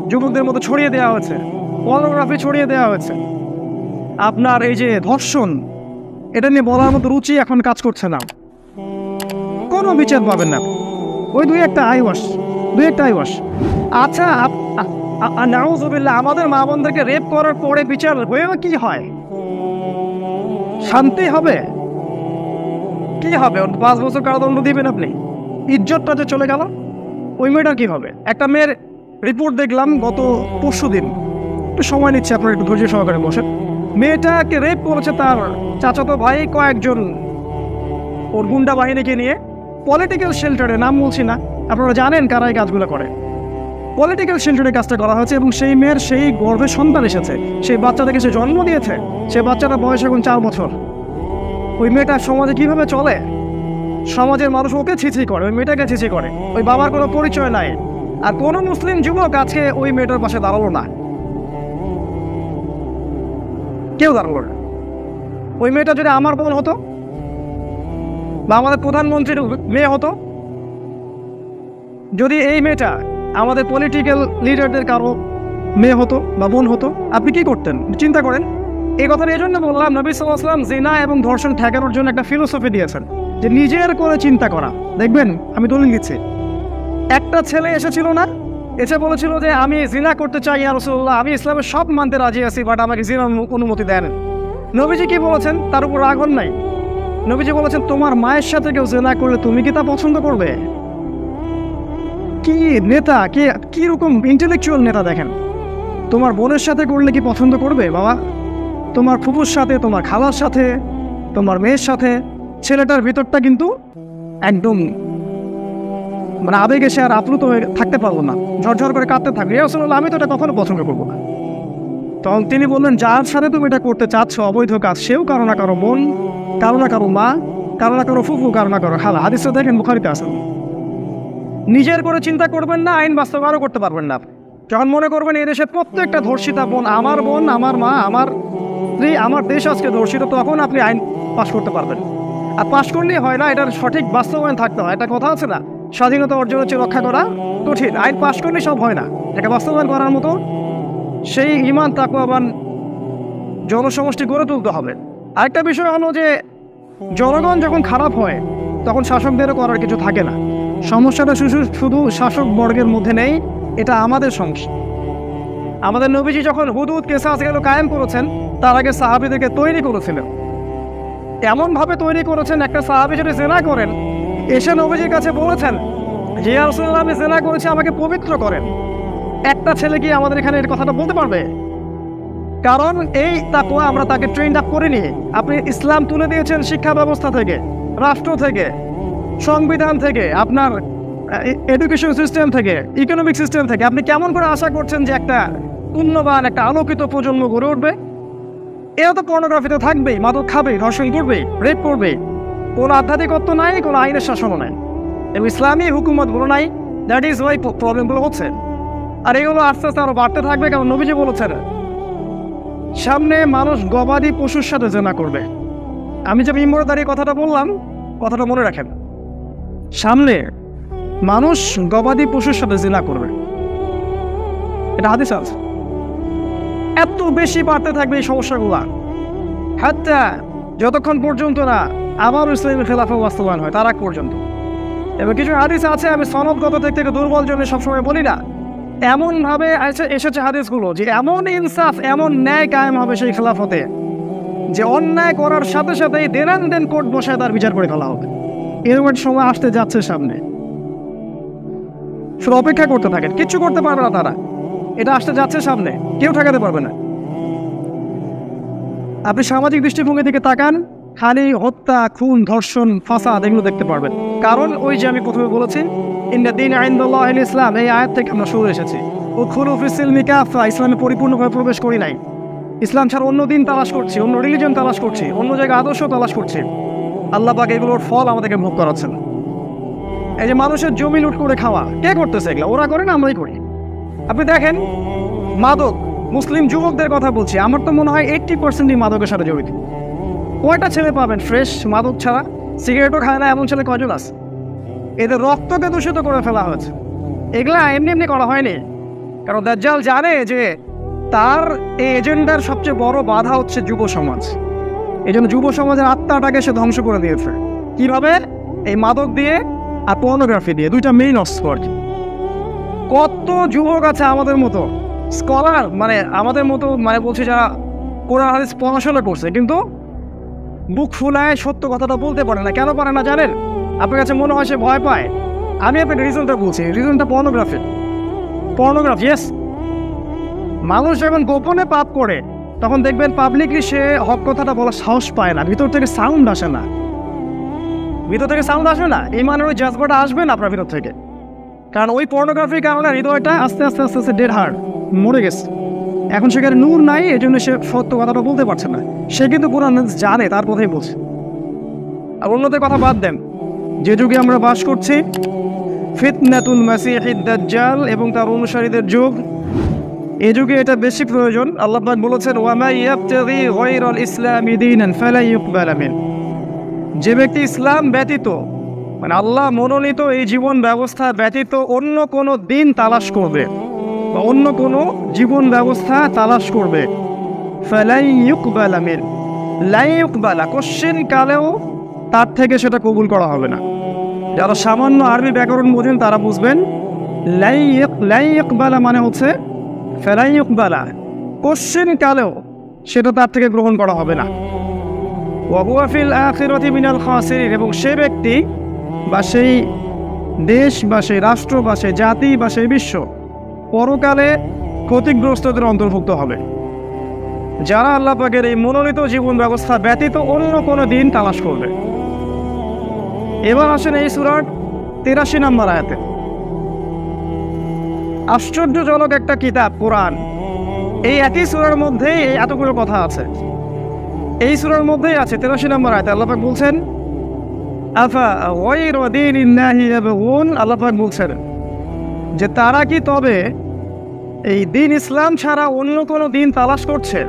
যুবকদের মধ্যে ছড়িয়ে দেওয়া হয়েছে, পর্নোগ্রাফি ছড়িয়ে দেওয়া হয়েছে, আপনার এই যে ধর্ষণ, এটা নিয়ে বলার মতো রুচি এখন কাজ করছে না, কোনো বিচার পাবেন না। ওই দুই একটা আইওয়াস। আচ্ছা, নাউযুবিল্লাহ, আমাদের মা বোনদেরকে রেপ করার পরে বিচার হয়েও কি হয়? শান্তি হবে? কি হবে? 5 বছর কারাদণ্ড দিবেন আপনি, ইজ্জতটা যে চলে গেল। ওই মেয়েটার কি হবে? একটা মেয়ের রিপোর্ট দেখলাম গত পরশুদিন, একটু সময় নিচ্ছে, আপনার একটু ধৈর্য সহকারে বসেন। মেয়েটাকে রেপ করেছে তার চাচাতো ভাই কয়েকজন ওর গুন্ডা বাহিনীকে নিয়ে পলিটিক্যাল শেল্টারে, নাম বলছি না, আপনারা জানেন কারা এই কাজগুলো করে। পলিটিক্যাল শেল্টারে কাজটা করা হয়েছে এবং সেই মেয়ের সেই গর্ভে সন্তান এসেছে, সেই বাচ্চাটাকে সে জন্ম দিয়েছে, সেই বাচ্চাটার বয়স এখন 4 বছর। ওই মেয়েটা সমাজে কিভাবে চলে? সমাজের মানুষ ওকে ছিছি করে, ওই মেয়েটাকে ছিছি করে, ওই বাবার কোনো পরিচয় নাই। আর কোনো মুসলিম যুবক আজকে ওই মেয়েটার পাশে দাঁড়ালো না, কেউ দাঁড়ালো না। ওই মেয়েটা যদি আমার বোন হতো বা আমাদের প্রধানমন্ত্রীর মেয়ে হতো, যদি এই মেয়েটা আমাদের পলিটিক্যাল লিডারদের কারো মেয়ে হতো বা বোন হতো, আপনি কি করতেন? চিন্তা করেন। এই কথাটা এই জন্য বললাম, নবী সাল্লাল্লাহু আলাইহি ওয়াসাল্লাম জিনা এবং ধর্ষণ ঠেকানোর জন্য একটা ফিলোসফি দিয়েছেন, যে নিজের করে চিন্তা করা। দেখবেন, আমি দলিল দিচ্ছি, একটা ছেলে এসেছিল না, এসে বলেছিল যে আমি জিনা করতে চাই ইয়া রাসূলুল্লাহ, আমি ইসলামের সব মানতে রাজি আছি, বাট আমাকে জিনার অনুমতি দেন। নবীজি কি বলেছেন? তার উপর রাগ হন নাই। নবীজি বলেছেন, তোমার মায়ের সাথে কেউ জিনা করলে তুমি কি তা পছন্দ করবে? কি নেতা, কি রকম ইন্টেলেকচুয়াল নেতা দেখেন। তোমার বোনের সাথে করলে কি পছন্দ করবে বাবা? তোমার ফুফুর সাথে, তোমার খালার সাথে, তোমার মেয়ের সাথে। ছেলেটার ভিতরটা কিন্তু একদম মানে আবেগে সে আর আপ্লুত হয়ে থাকতে পারবো না, ঝরঝর করে কাঁদতে থাকবে, ইয়া রাসূলুল্লাহ আমি তো এটা কখনো পছন্দ করবো না। তখন তিনি বললেন, যার সাথে তুমি এটা করতে চাচ্ছ অবৈধ কাজ, সেও কারো না কারো বোন, কারো না কারো মা, কারো না কারো ফুফু, কারো না কারো খালা। হাদিসটা দেখেন, বুখারীতে আছে। নিজের করে চিন্তা করবেন না, আইন বাস্তবায়নও করতে পারবেন না। যখন মনে করবেন এই দেশের প্রত্যেকটা ধর্ষিতা বোন আমার বোন, আমার মা, আমার স্ত্রী, আমার দেশ আজকে ধর্ষিত, তখন আপনি আইন পাশ করতে পারবেন। আর পাশ করলেই হয় না, এটার সঠিক বাস্তবায়ন থাকতে হয়। একটা কথা আছে না, স্বাধীনতা অর্জন হচ্ছে রক্ষা করা কঠিন। আইন পাশ করলেই সব হয় না, এটা বাস্তবায়ন করার মতো সেই ঈমান তাকওয়াবান জনসমষ্টি গড়ে তুলতে হবে। আরেকটা বিষয় হলো যে জনগণ যখন খারাপ হয় তখন শাসকদেরও করার কিছু থাকে না। সমস্যাটা শুধু শাসক বর্গের মধ্যে নেই, এটা আমাদের সমস্যা। আমাদের নবীজি যখন হুদুদ কিসাস এগুলো কায়েম করেছেন, তার আগে সাহাবীদেরকে তৈরি করেছিলেন, এমনভাবে তৈরি করেছেন, একটা সাহাবী যদি জেনা করেন, এসে নবীজির কাছে বলেছেন যে ইয়া রাসূলুল্লাহ আমি জেনা করেছি, আমাকে পবিত্র করেন। একটা ছেলে কি আমাদের এখানে এই কথাটা বলতে পারবে? কারণ এই তাকওয়া আমরা তাকে ট্রেন্ড আপ করিনি। আপনি ইসলাম তুলে দিয়েছেন শিক্ষা ব্যবস্থা থেকে, রাষ্ট্র থেকে, সংবিধান থেকে, আপনার এডুকেশন সিস্টেম থেকে, ইকোনমিক সিস্টেম থেকে। আপনি কেমন করে আশা করছেন যে একটা পুণ্যবান, একটা আলোকিত প্রজন্ম গড়ে উঠবে? এরা তো পর্নোগ্রাফিতে থাকবেই, মাদক খাবেই, ধর্ষণ করবেই, রেপ করবেই। কোনো আধ্যাত্মিকত্ব নাই, কোনো আইনের শাসনও নাই, এবং ইসলামী হুকুমতগুলো নাই। দ্যাট ইজ ওয়াই প্রবলেমগুলো হচ্ছে। আর এগুলো আস্তে আস্তে আরো বাড়তে থাকবে, কারণ নবীজি বলেছেন সামনে মানুষ গবাদি পশুর সাথে জেনা করবে। আমি যে মিম্বরে দাঁড়িয়ে কথাটা বললাম, কথাটা মনে রাখেন, সামনে মানুষ গবাদি পশুর সাথে জেনা করবে, এটা হাদিস আছে। এত বেশি বাড়তে থাকবে এই সমস্যাগুলা, হাত্তা যতক্ষণ পর্যন্ত না আবার ইসলামী খেলাফা বাস্তবায়ন হয়, তার আগ পর্যন্ত। এবং কিছু হাদিস আছে, আমি সনদগত দিক থেকে দুর্বল জন্য সবসময় বলি না, এমনভাবে এসেছে হাদিসগুলো যে এমন ইনসাফ, এমন ন্যায় কায়েম হবে সেই খেলাফতে, যে অন্যায় করার সাথে সাথেই দেন কোর্ট বসায় তার বিচার করে ফেলা হবে। এরকম একটা সময় আসতে যাচ্ছে সামনে, শুধু অপেক্ষা করতে থাকেন, কিচ্ছু করতে পারবে না তারা। এটা আসতে যাচ্ছে সামনে, কেউ ঠেকাতে পারবে না। আপনি সামাজিক দৃষ্টিভঙ্গি থেকে তাকান, খালি হত্যা, খুন, ধর্ষণ, ফাসাদ এগুলো দেখতে পারবেন। কারণ ওই যে আমি প্রথমে বলেছি, ইন্না দীন ইনদাল্লাহিল ইসলাম, এই আয়াত থেকে আমরা শুরু এসেছি। উদখুলু ফিস-সিলমি কাফা, ইসলামে পরিপূর্ণভাবে প্রবেশ করি নাই। ইসলাম ছাড়া অন্য দিন তালাশ করছি, অন্য রিলিজন তালাশ করছি, অন্য জায়গায় আদর্শ তালাশ করছি। আল্লাহ পাক এগুলোর ফল আমাদেরকে ভোগ করাচ্ছেন। এই যে মানুষের জমি লুট করে খাওয়া, কে করতেছে এগুলো? ওরা করে না, আমরাই করি। আপনি দেখেন মাদক, মুসলিম যুবকদের কথা বলছি, আমার তো মনে হয় 80%ই মাদকের সাথে জড়িত। কয়টা ছেলে পাবেন ফ্রেশ মাদক ছাড়া, সিগারেটও খায় না এমন ছেলে কয়জন আছে? এদের রক্তকে দূষিত করে ফেলা হয়েছে। এগুলা এমনি এমনি করা হয়নি, কারণ দাজ্জাল জানে যে তার এই এজেন্ডার সবচেয়ে বড় বাধা হচ্ছে যুব সমাজ। এই জন্য যুব সমাজের আত্মাটাকে সে ধ্বংস করে দিয়েছে। কিভাবে? এই মাদক দিয়ে আর পর্নোগ্রাফি দিয়ে, দুইটা মেইন অস্ত্র আর কি। কত যুবক আছে আমাদের মতো স্কলার, মানে আমাদের মতো, মানে বলছে যারা কোরআন হাদিস পড়াশোনা করছে, কিন্তু বুক ফুলায় সত্য কথাটা বলতে পারে না। কেন পারে না জানেন? আপনার কাছে মনে হয় সে ভয় পায়। আমি আপনাকে রিজনটা বলছি। রিজনটা পর্নোগ্রাফি। ইয়েস। মানুষ যখন গোপনে পাপ করে তখন দেখবেন পাবলিকলি সে হক কথাটা বলার সাহস পায় না, ভিতর থেকে সাউন্ড আসে না। ইমানের ওই জাজবাটা আসবে না আপনার ভিতর থেকে, কারণ ওই পর্নোগ্রাফির কারণে হৃদয়টা আস্তে আস্তে আস্তে আস্তে ডেড হার্ট, মরে গেছে। এখন সেখানে নূর নাই, এই জন্য সে সত্য কথাটা বলতে পারছে না। সে কিন্তু কোরআন জানে, তার কথাই বলছে। আর অন্যদের কথা বাদ দেন, যে যুগে আমরা বাস করছি, ফিতনাতুল মাসিহিদ দাজ্জাল এবং তার অনুসারীদের যুগ, এই যুগে এটা বেশি প্রয়োজন। আল্লাহ পাক বলেছেন, ওয়া মা ইয়াবতাগি গায়রাল ইসলামি দীনান ফালা ইউকবালা মিন। যে ব্যক্তি ইসলাম ব্যতীত, মানে আল্লাহ মনোনীত এই জীবন ব্যবস্থা ব্যতীত অন্য কোনো দিন তালাশ করবে বা অন্য কোনো জীবন ব্যবস্থা তালাশ করবে, ফালা ইউকবালা মিন, লা ইউকবালা, কোশ্চেন কালেও তার থেকে সেটা কবুল করা হবে না। যারা সামান্য আরবি ব্যাকরণ বোঝেন তারা বুঝবেন, লা ইউকবালা মানে হচ্ছে ফালা ইউকবালা, কোশ্চেন কালেও সেটা তার থেকে গ্রহণ করা হবে না। ওয়া হুয়া ফিল আখিরাতি মিনাল খাসিরিন, এবং সে ব্যক্তি বা সেই দেশ বা সেই রাষ্ট্র বা সেই জাতি বা সেই বিশ্ব পরকালে ক্ষতিগ্রস্তদের অন্তর্ভুক্ত হবে, যারা আল্লাহ পাকের এই মনোনীত জীবন ব্যবস্থা ব্যতীত অন্য কোনো দিন তালাশ করবে। এবার আসেন এই সূরার ৮৩ নম্বর আয়াতে। আশ্চর্যজনক একটা কিতাব কোরআন, এই একই সূরার মধ্যেই এই এতগুলো কথা আছে। এই সূরার মধ্যেই আছে ৮৩ নম্বর আয়াতে আল্লাহ পাক বলছেন, আফা গায়রা দীনিল্লাহি ইয়াবগুন। আল্লাহ পাক বলছেন যে তারা কি তবে এই দিন ইসলাম ছাড়া অন্য কোনো দিন তালাশ করছে?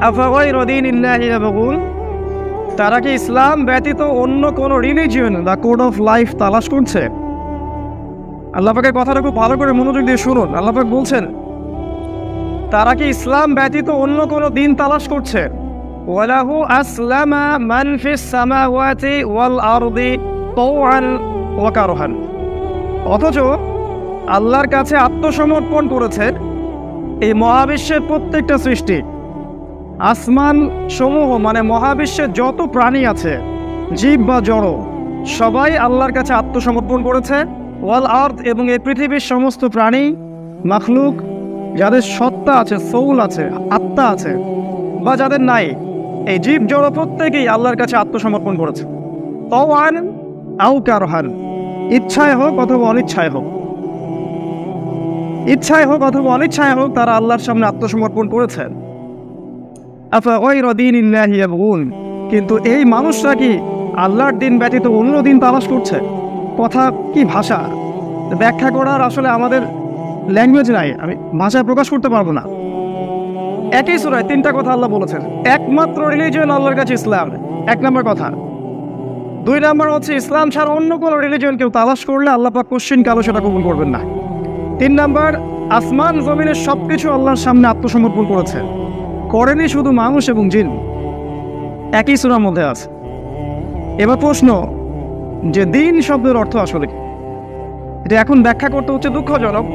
আফা গায়রা দীনিল্লাহি ইয়াবগুন, তারা কি ইসলাম ব্যতীত অন্য কোনো রিলিজিয়ন বা কোড অফ লাইফ তালাশ করছে? আল্লাহ পাকের কথাটা খুব ভালো করে মনোযোগ দিয়ে শুনুন। আল্লাহ পাক বলছেন তারা কি ইসলাম ব্যতীত অন্য কোনো দিন তালাশ করছে? ওয়ালাহু আসলামা মান ফিস সামাওয়াতি ওয়াল আরদি তাওআন ওয়া কারহান। অথচ আল্লাহর কাছে আত্মসমর্পণ করেছে এই মহাবিশ্বের প্রত্যেকটা সৃষ্টি। আসমান সমূহ মানে মহাবিশ্বের যত প্রাণী আছে, জীব বা জড়, সবাই আল্লাহর কাছে আত্মসমর্পণ করেছে। ওয়াল আর্দ, এবং এই পৃথিবীর সমস্ত প্রাণী মাখলুক, যাদের সত্তা আছে, সোল আছে, আত্মা আছে, বা যাদের নাই, এই জীব জড় প্রত্যেকেই আল্লাহর কাছে আত্মসমর্পণ করেছে। তাওআন আও কারহান, ইচ্ছায় হোক অথবা অনিচ্ছায় হোক, ইচ্ছায় হোক অথবা অনিচ্ছায় হোক, তারা আল্লাহর সামনে আত্মসমর্পণ করেছেন। আফা গায়রা দীনিল্লাহি ইয়াবগুন, কিন্তু এই মানুষরা কি আল্লাহর দিন ব্যতীত অন্য দিন তালাশ করছে? কথা কি ভাষা ব্যাখ্যা করার আসলে আমাদের ল্যাঙ্গুয়েজ নাই, আমি ভাষায় প্রকাশ করতে পারবো না। একই সূরায় ৩টা কথা আল্লাহ বলেছেন। একমাত্র রিলিজিয়ন আল্লাহর কাছে ইসলাম, ১ নম্বর কথা। ২ নম্বর হচ্ছে ইসলাম ছাড়া অন্য কোনো রিলিজিয়ন কেউ তালাশ করলে আল্লাহ পাক কোশ্চিন কালো সেটা কবুল করবেন না। ৩ নম্বর, আসমান জমিনের সবকিছু আল্লাহর সামনে আত্মসমর্পণ করেছে, করেনি শুধু মানুষ এবং জিন। একই সূরার মধ্যে আছে। এবার প্রশ্ন যে দিন শব্দের অর্থ আসলে কি, এটা এখন ব্যাখ্যা করতে হচ্ছে দুঃখজনক।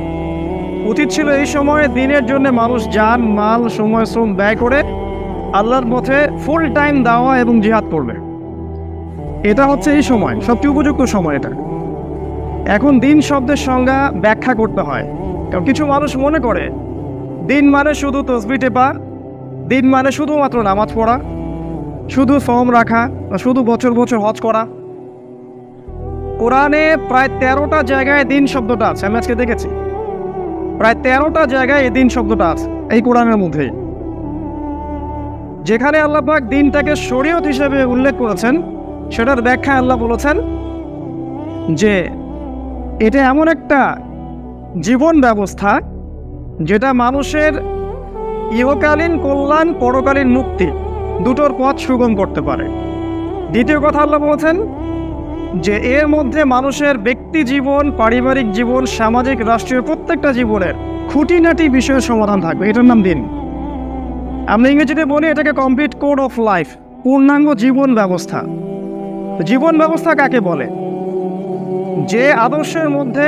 উচিত ছিল এই সময়ে দিনের জন্য মানুষ জান, মাল, সময়, শ্রম ব্যয় করে আল্লাহর পথে ফুল টাইম দাওয়া এবং জিহাদ করবে। এটা হচ্ছে এই সময় সবচেয়ে উপযুক্ত সময়। এটা এখন দিন শব্দের সংজ্ঞা ব্যাখ্যা করতে হয়, কারণ কিছু মানুষ মনে করে দিন মানে শুধু তসবিহ টেপা, দিন মানে শুধুমাত্র নামাজ পড়া, শুধু ফর্ম রাখা, বা শুধু বছর বছর হজ করা। কোরআনে প্রায় 13টা জায়গায় দিন শব্দটা আছে। আমি আজকে দেখেছি প্রায় 13টা জায়গায় এই দিন শব্দটা আছে এই কোরআনের মধ্যেই। যেখানে আল্লাহ পাক দিনটাকে শরীয়ত হিসেবে উল্লেখ করেছেন, সেটার ব্যাখ্যা আল্লাহ বলেছেন যে এটা এমন একটা জীবন ব্যবস্থা যেটা মানুষের ইহকালীন কল্যাণ, পরকালীন মুক্তি দুটোর পথ সুগম করতে পারে। দ্বিতীয় কথা আল্লাহ বলেছেন যে এর মধ্যে মানুষের ব্যক্তি জীবন, পারিবারিক জীবন, সামাজিক, রাষ্ট্রীয় প্রত্যেকটা জীবনের খুঁটিনাটি বিষয়ের সমাধান থাকবে, এটার নাম দিন। আমরা ইংরেজিতে বলি এটাকে কমপ্লিট কোড অফ লাইফ, পূর্ণাঙ্গ জীবন ব্যবস্থা। জীবন ব্যবস্থা কাকে বলে? যে আদর্শের মধ্যে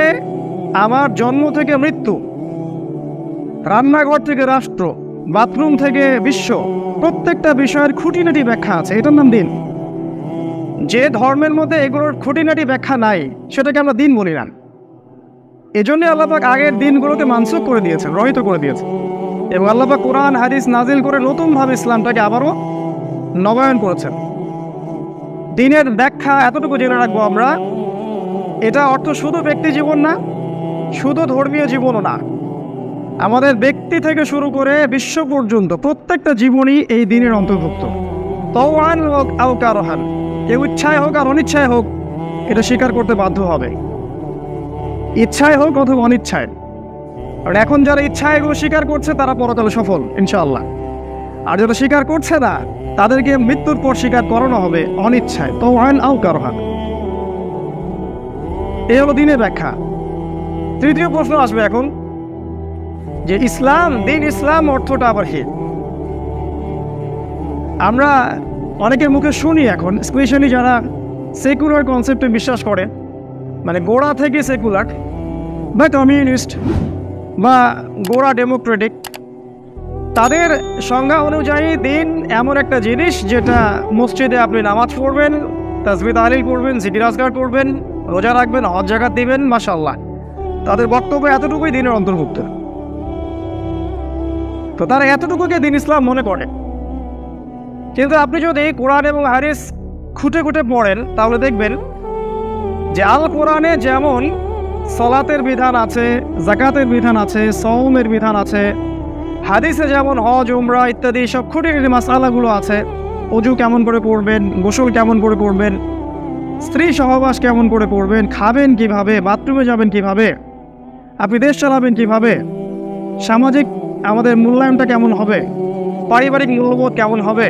আমার জন্ম থেকে মৃত্যু, রান্নাঘর থেকে রাষ্ট্র, বাথরুম থেকে বিশ্ব, প্রত্যেকটা বিষয়ের খুঁটিনাটি ব্যাখ্যা আছে, এটার নাম দিন। যে ধর্মের মধ্যে এগুলোর খুঁটিনাটি ব্যাখ্যা নাই সেটাকে আমরা দিন বলি না। এজন্য আল্লাহ পাক আগের দিনগুলোকে মানসুখ করে দিয়েছেন, রহিত করে দিয়েছেন, এবং আল্লাহ পাক কোরআন হাদিস নাজিল করে নতুনভাবে ইসলামটাকে আবারও নবায়ন করেছেন। দিনের ব্যাখ্যা এতটুকু জেনে রাখবো আমরা, এটা অর্থ শুধু ব্যক্তি জীবন না, শুধু ধর্মীয় জীবনও না, আমাদের ব্যক্তি থেকে শুরু করে বিশ্ব পর্যন্ত প্রত্যেকটা জীবনই এই দিনের অন্তর্ভুক্ত। তওয়ান হোক আও কারহান, কেউ ইচ্ছায় হোক আর অনিচ্ছায় হোক এটা স্বীকার করতে বাধ্য হবে, ইচ্ছায় হোক অথবা অনিচ্ছায়। আর এখন যারা ইচ্ছায় এগুলো স্বীকার করছে তারা পরকালে সফল ইনশাআল্লাহ, আর যারা স্বীকার করছে না তাদেরকে মৃত্যুর পর স্বীকার করানো হবে অনিচ্ছায়। তওয়ান আও কারহান, এই হলো দিনের ব্যাখ্যা। তৃতীয় প্রশ্ন আসবে এখন যে ইসলাম, দিন ইসলাম অর্থটা আবার কি? আমরা অনেকের মুখে শুনি এখন, স্পেশালি যারা সেকুলার কনসেপ্টে বিশ্বাস করে, মানে গোড়া থেকে সেকুলার বা কমিউনিস্ট বা গোড়া ডেমোক্রেটিক, তাদের সংজ্ঞা অনুযায়ী দিন এমন একটা জিনিস যেটা মসজিদে আপনি নামাজ পড়বেন, তাসবিহ তাহলিল করবেন, জিকির আজকার করবেন, রোজা রাখবেন, হজ যাকাত দিবেন, মাশাআল্লাহ। তাদের বক্তব্য এতটুকুই দিনের অন্তর্ভুক্ত। তো তারা এতটুকুকে দিন ইসলাম মনে করে। কিন্তু আপনি যদি কোরআন এবং হাদিস খুঁটে খুঁটে পড়েন তাহলে দেখবেন যে আল কোরআনে যেমন সলাতের বিধান আছে, যাকাতের বিধান আছে, সওমের বিধান আছে, হাদিসে যেমন হজ উমরা ইত্যাদি সব খুঁটিনাটি মাসালাগুলো আছে। ওযু কেমন করে করবেন, গোসল কেমন করে করবেন, স্ত্রী সহবাস কেমন করে করবেন, খাবেন কিভাবে, বাথরুমে যাবেন কিভাবে, আপনি দেশ চালাবেন কিভাবে, সামাজিক আমাদের মূল্যায়নটা কেমন হবে, পারিবারিক মূল্যবোধ কেমন হবে,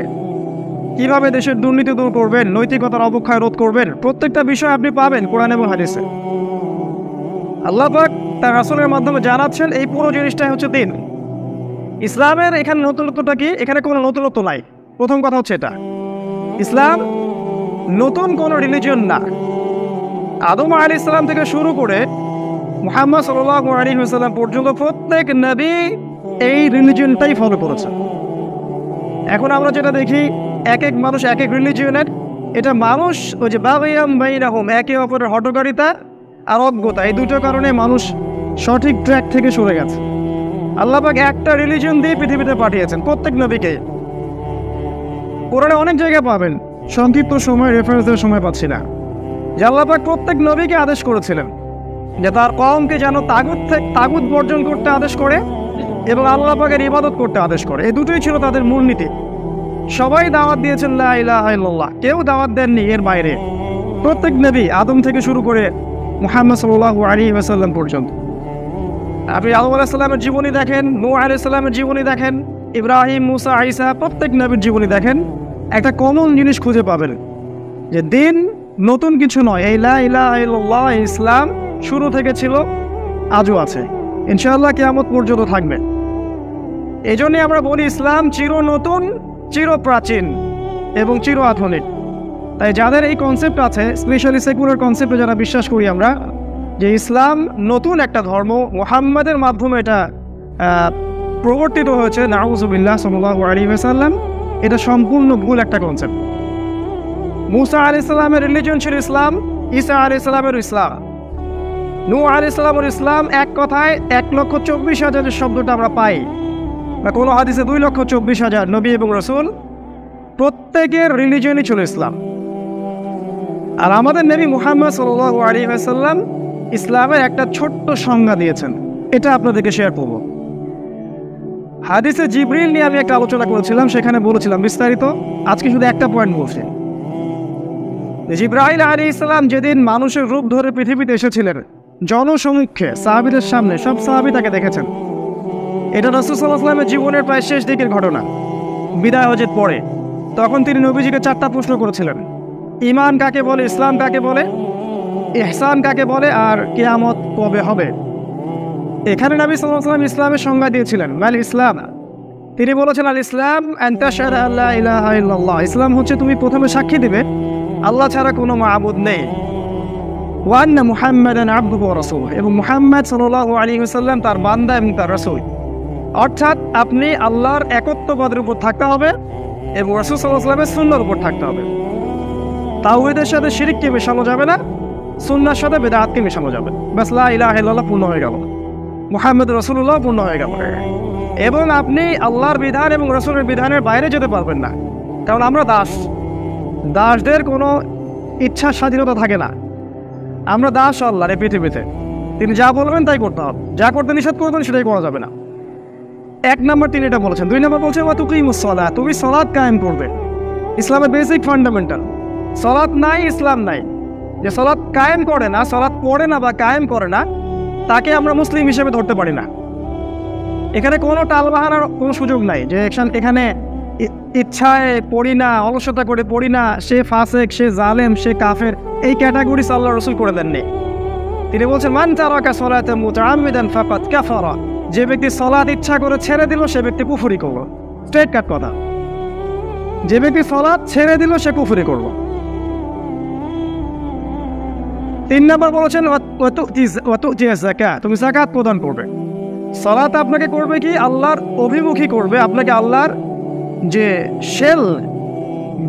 কিভাবে দেশের দুর্নীতি দূর করবেন, নৈতিকতার অবক্ষয় রোধ করবেন, প্রত্যেকটা বিষয় আপনি পাবেন কোরআন এবং হাদিসে। আল্লাহ পাক তার রাসূলের মাধ্যমে জানাচ্ছেন এই পুরো জিনিসটাই হচ্ছে দিন। ইসলামের এখানে নতুনত্বটা কি? এখানে কোনো নতুনত্ব নাই। প্রথম কথা হচ্ছে এটা, ইসলাম নতুন কোনো রিলিজিয়ন না। আদম আলাইহিস সালাম থেকে শুরু করে মুহাম্মদ সাল্লাল্লাহু আলাইহি ওয়াসাল্লাম পর্যন্ত প্রত্যেক নবী এই রিলিজিয়নটাই ফলো করেছে। এখন আমরা যেটা দেখি এক এক মানুষ এক এক রিলিজিয়নের, এটা মানুষ ওই যে বাগিয়াম বাইনাহুম, একে অপরের হঠকারিতা আর অজ্ঞতা, এই দুটো কারণে মানুষ সঠিক ট্র্যাক থেকে সরে গেছে। আল্লাহ পাক একটা রিলিজিয়ন দিয়ে পৃথিবীতে পাঠিয়েছেন প্রত্যেক নবীকে। কোরআনে অনেক জায়গায় পাবেন, সংক্ষিপ্ত সময় রেফারেন্স দেওয়ার সময় পাচ্ছি না, যে আল্লাহ পাক প্রত্যেক নবীকে আদেশ করেছিলেন যে তার কওমকে যেন তাগুত বর্জন করতে আদেশ করে এবং আল্লাহ পাকের ইবাদত করতে আদেশ করে। এই দুটোই ছিল তাদের মূলনীতি। সবাই দাওয়াত দিয়েছেন লা ইলাহা ইল্লাল্লাহ, কেউ দাওয়াত দেননি এর বাইরে। প্রত্যেক নবী আদম থেকে শুরু করে মুহাম্মদ সাল্লাল্লাহু আলাইহি ওয়াসাল্লাম পর্যন্ত। আপনি আদম আলাইহিস সালামের জীবনী দেখেন, নূহ আলাইহিস সালামের জীবনী দেখেন, ইব্রাহিম, মুসা, ঈসা, প্রত্যেক নবীর জীবনী দেখেন, একটা কমন জিনিস খুঁজে পাবেন যে দিন নতুন কিছু নয়। এই লা ইলাহা ইল্লাল্লাহ ইসলাম শুরু থেকে ছিল, আজও আছে, ইনশাআল্লাহ কিয়ামত পর্যন্ত থাকবে। এই জন্যই আমরা বলি ইসলাম চির নতুন, চির প্রাচীন এবং চির আধুনিক। তাই যাদের এই কনসেপ্ট আছে, স্পেশালি সেকুলার কনসেপ্টে যারা বিশ্বাস করি আমরা যে ইসলাম নতুন একটা ধর্ম, মুহাম্মাদের মাধ্যমে এটা প্রবর্তিত হয়েছে, নাউযুবিল্লাহ সাল্লাল্লাহু আলাইহি ওয়াসাল্লাম, এটা সম্পূর্ণ ভুল একটা কনসেপ্ট। মুসা আলাইহিস সালামের রিলিজিয়ন ছিল ইসলাম, ঈসা আলাইহিস সালামের ইসলাম, নূহ আলাইহিস সালামের ইসলাম। এক কথায় 1,24,000 শব্দটা আমরা পাই, বা কোনো হাদিসে 2,24,000 নবী এবং রাসূল, প্রত্যেকের রিলিজিয়নই ছিল ইসলাম। আর আমাদের নবী মুহাম্মদ সাল্লাল্লাহু আলাইহি ওয়াসাল্লাম ইসলামের একটা ছোট্ট সংজ্ঞা দিয়েছেন, এটা আপনাদেরকে শেয়ার করব। হাদিসে জিবরিল নিয়ে আমি একটা আলোচনা করেছিলাম, সেখানে বলেছিলাম বিস্তারিত। আজকে শুধু একটা পয়েন্ট বলছি। জিবরাইল আলাইহিস সালাম যেদিন মানুষের রূপ ধরে পৃথিবীতে এসেছিলেন, জনসমক্ষে সাহাবীদের সামনে, সব সাহাবী তাকে দেখেছেন। এটা রাসূল সাল্লাল্লাহু আলাইহি ওয়াসাল্লামের জীবনের প্রায় শেষ দিকের ঘটনা, বিদায় হজের পরে। তখন তিনি নবীজিকে 4টা প্রশ্ন করেছিলেন: ঈমান কাকে বলে, ইসলাম কাকে বলে, ইহসান কাকে বলে, আর কিয়ামত কবে হবে। এখানে নবী সাল্লাল্লাহু আলাইহি ওয়াসাল্লাম ইসলামের সংজ্ঞা দিয়েছিলেন, মাল ইসলাম। তিনি বলেছেন আল ইসলাম আন তাশহাদা আল্লা ইলাহা ইল্লাল্লাহ, ইসলাম হচ্ছে তুমি প্রথমে সাক্ষী দিবে আল্লাহ ছাড়া কোনো মাবুদ নেই, ওয়া আন্না মুহাম্মাদান আবদুহু ওয়া রাসূলুহু, এবং মুহাম্মদ সাল্লাল্লাহু আলাইহি ওয়াসাল্লাম তার বান্দা এবং তার রাসূল। অর্থাৎ আপনি আল্লাহর একত্ববাদের উপর থাকতে হবে এবং রাসূল সাল্লাল্লাহু আলাইহি ওয়াসাল্লামের সুন্নাহর উপর থাকতে হবে। তাওহীদের সাথে শিরককে মেশানো যাবে না, সুন্নাহর সাথে বিদআতকে মেশানো যাবে। বাস লা ইলাহা ইল্লাল্লাহ পূর্ণ হয়ে গেল, মুহাম্মদ রাসূলুল্লাহ পূর্ণ হয়ে গেল। এবং আপনি আল্লাহর বিধান এবং রাসূলের বিধানের বাইরে যেতে পারবেন না, কারণ আমরা দাসদের কোনো ইচ্ছা স্বাধীনতা থাকে না। আমরা দাস আল্লাহর এই পৃথিবীতে, তিনি যা বলবেন তাই করতে হবে, যা করতে নিষেধ করবেন সেটাই করা যাবে না। 1 নম্বর তিনি এটা বলেছেন। 2 নম্বর বলছেন ওয়া তুকিমুস সালাহ, তুমি সালাত কায়েম করবে। ইসলামের বেসিক ফান্ডামেন্টাল, সালাত নাই ইসলাম নাই। যে সালাত কায়েম করে না, সালাত পড়ে না বা কায়েম করে না, তাকে আমরা মুসলিম হিসেবে ধরতে পারি না। এখানে কোনো টালবাহানার কোনো সুযোগ নাই যে এখানে ইচ্ছায় পড়ি না, অলসতা করে পড়ি না, সে ফাসেক, সে জালেম, সে কাফের, এই ক্যাটাগরি আল্লাহ রাসূল করে দেননি। তিনি বলছেন মান তারাকা সালাতান মুতাআম্মিদান ফাকাদ কাফারা, যে ব্যক্তি সালাত ইচ্ছা করে ছেড়ে দিল সে ব্যক্তি কুফরি করল। স্ট্রেট কাট কথা, যে ব্যক্তি সালাত ছেড়ে দিল সে কুফরি করল। 3 নম্বর বলেছেন ওয়া তু'তিজ যাকাত, তুমি যাকাত প্রদান করবে। সালাত আপনাকে করবে কি, আল্লাহর অভিমুখী করবে, আপনাকে আল্লাহর যে শেল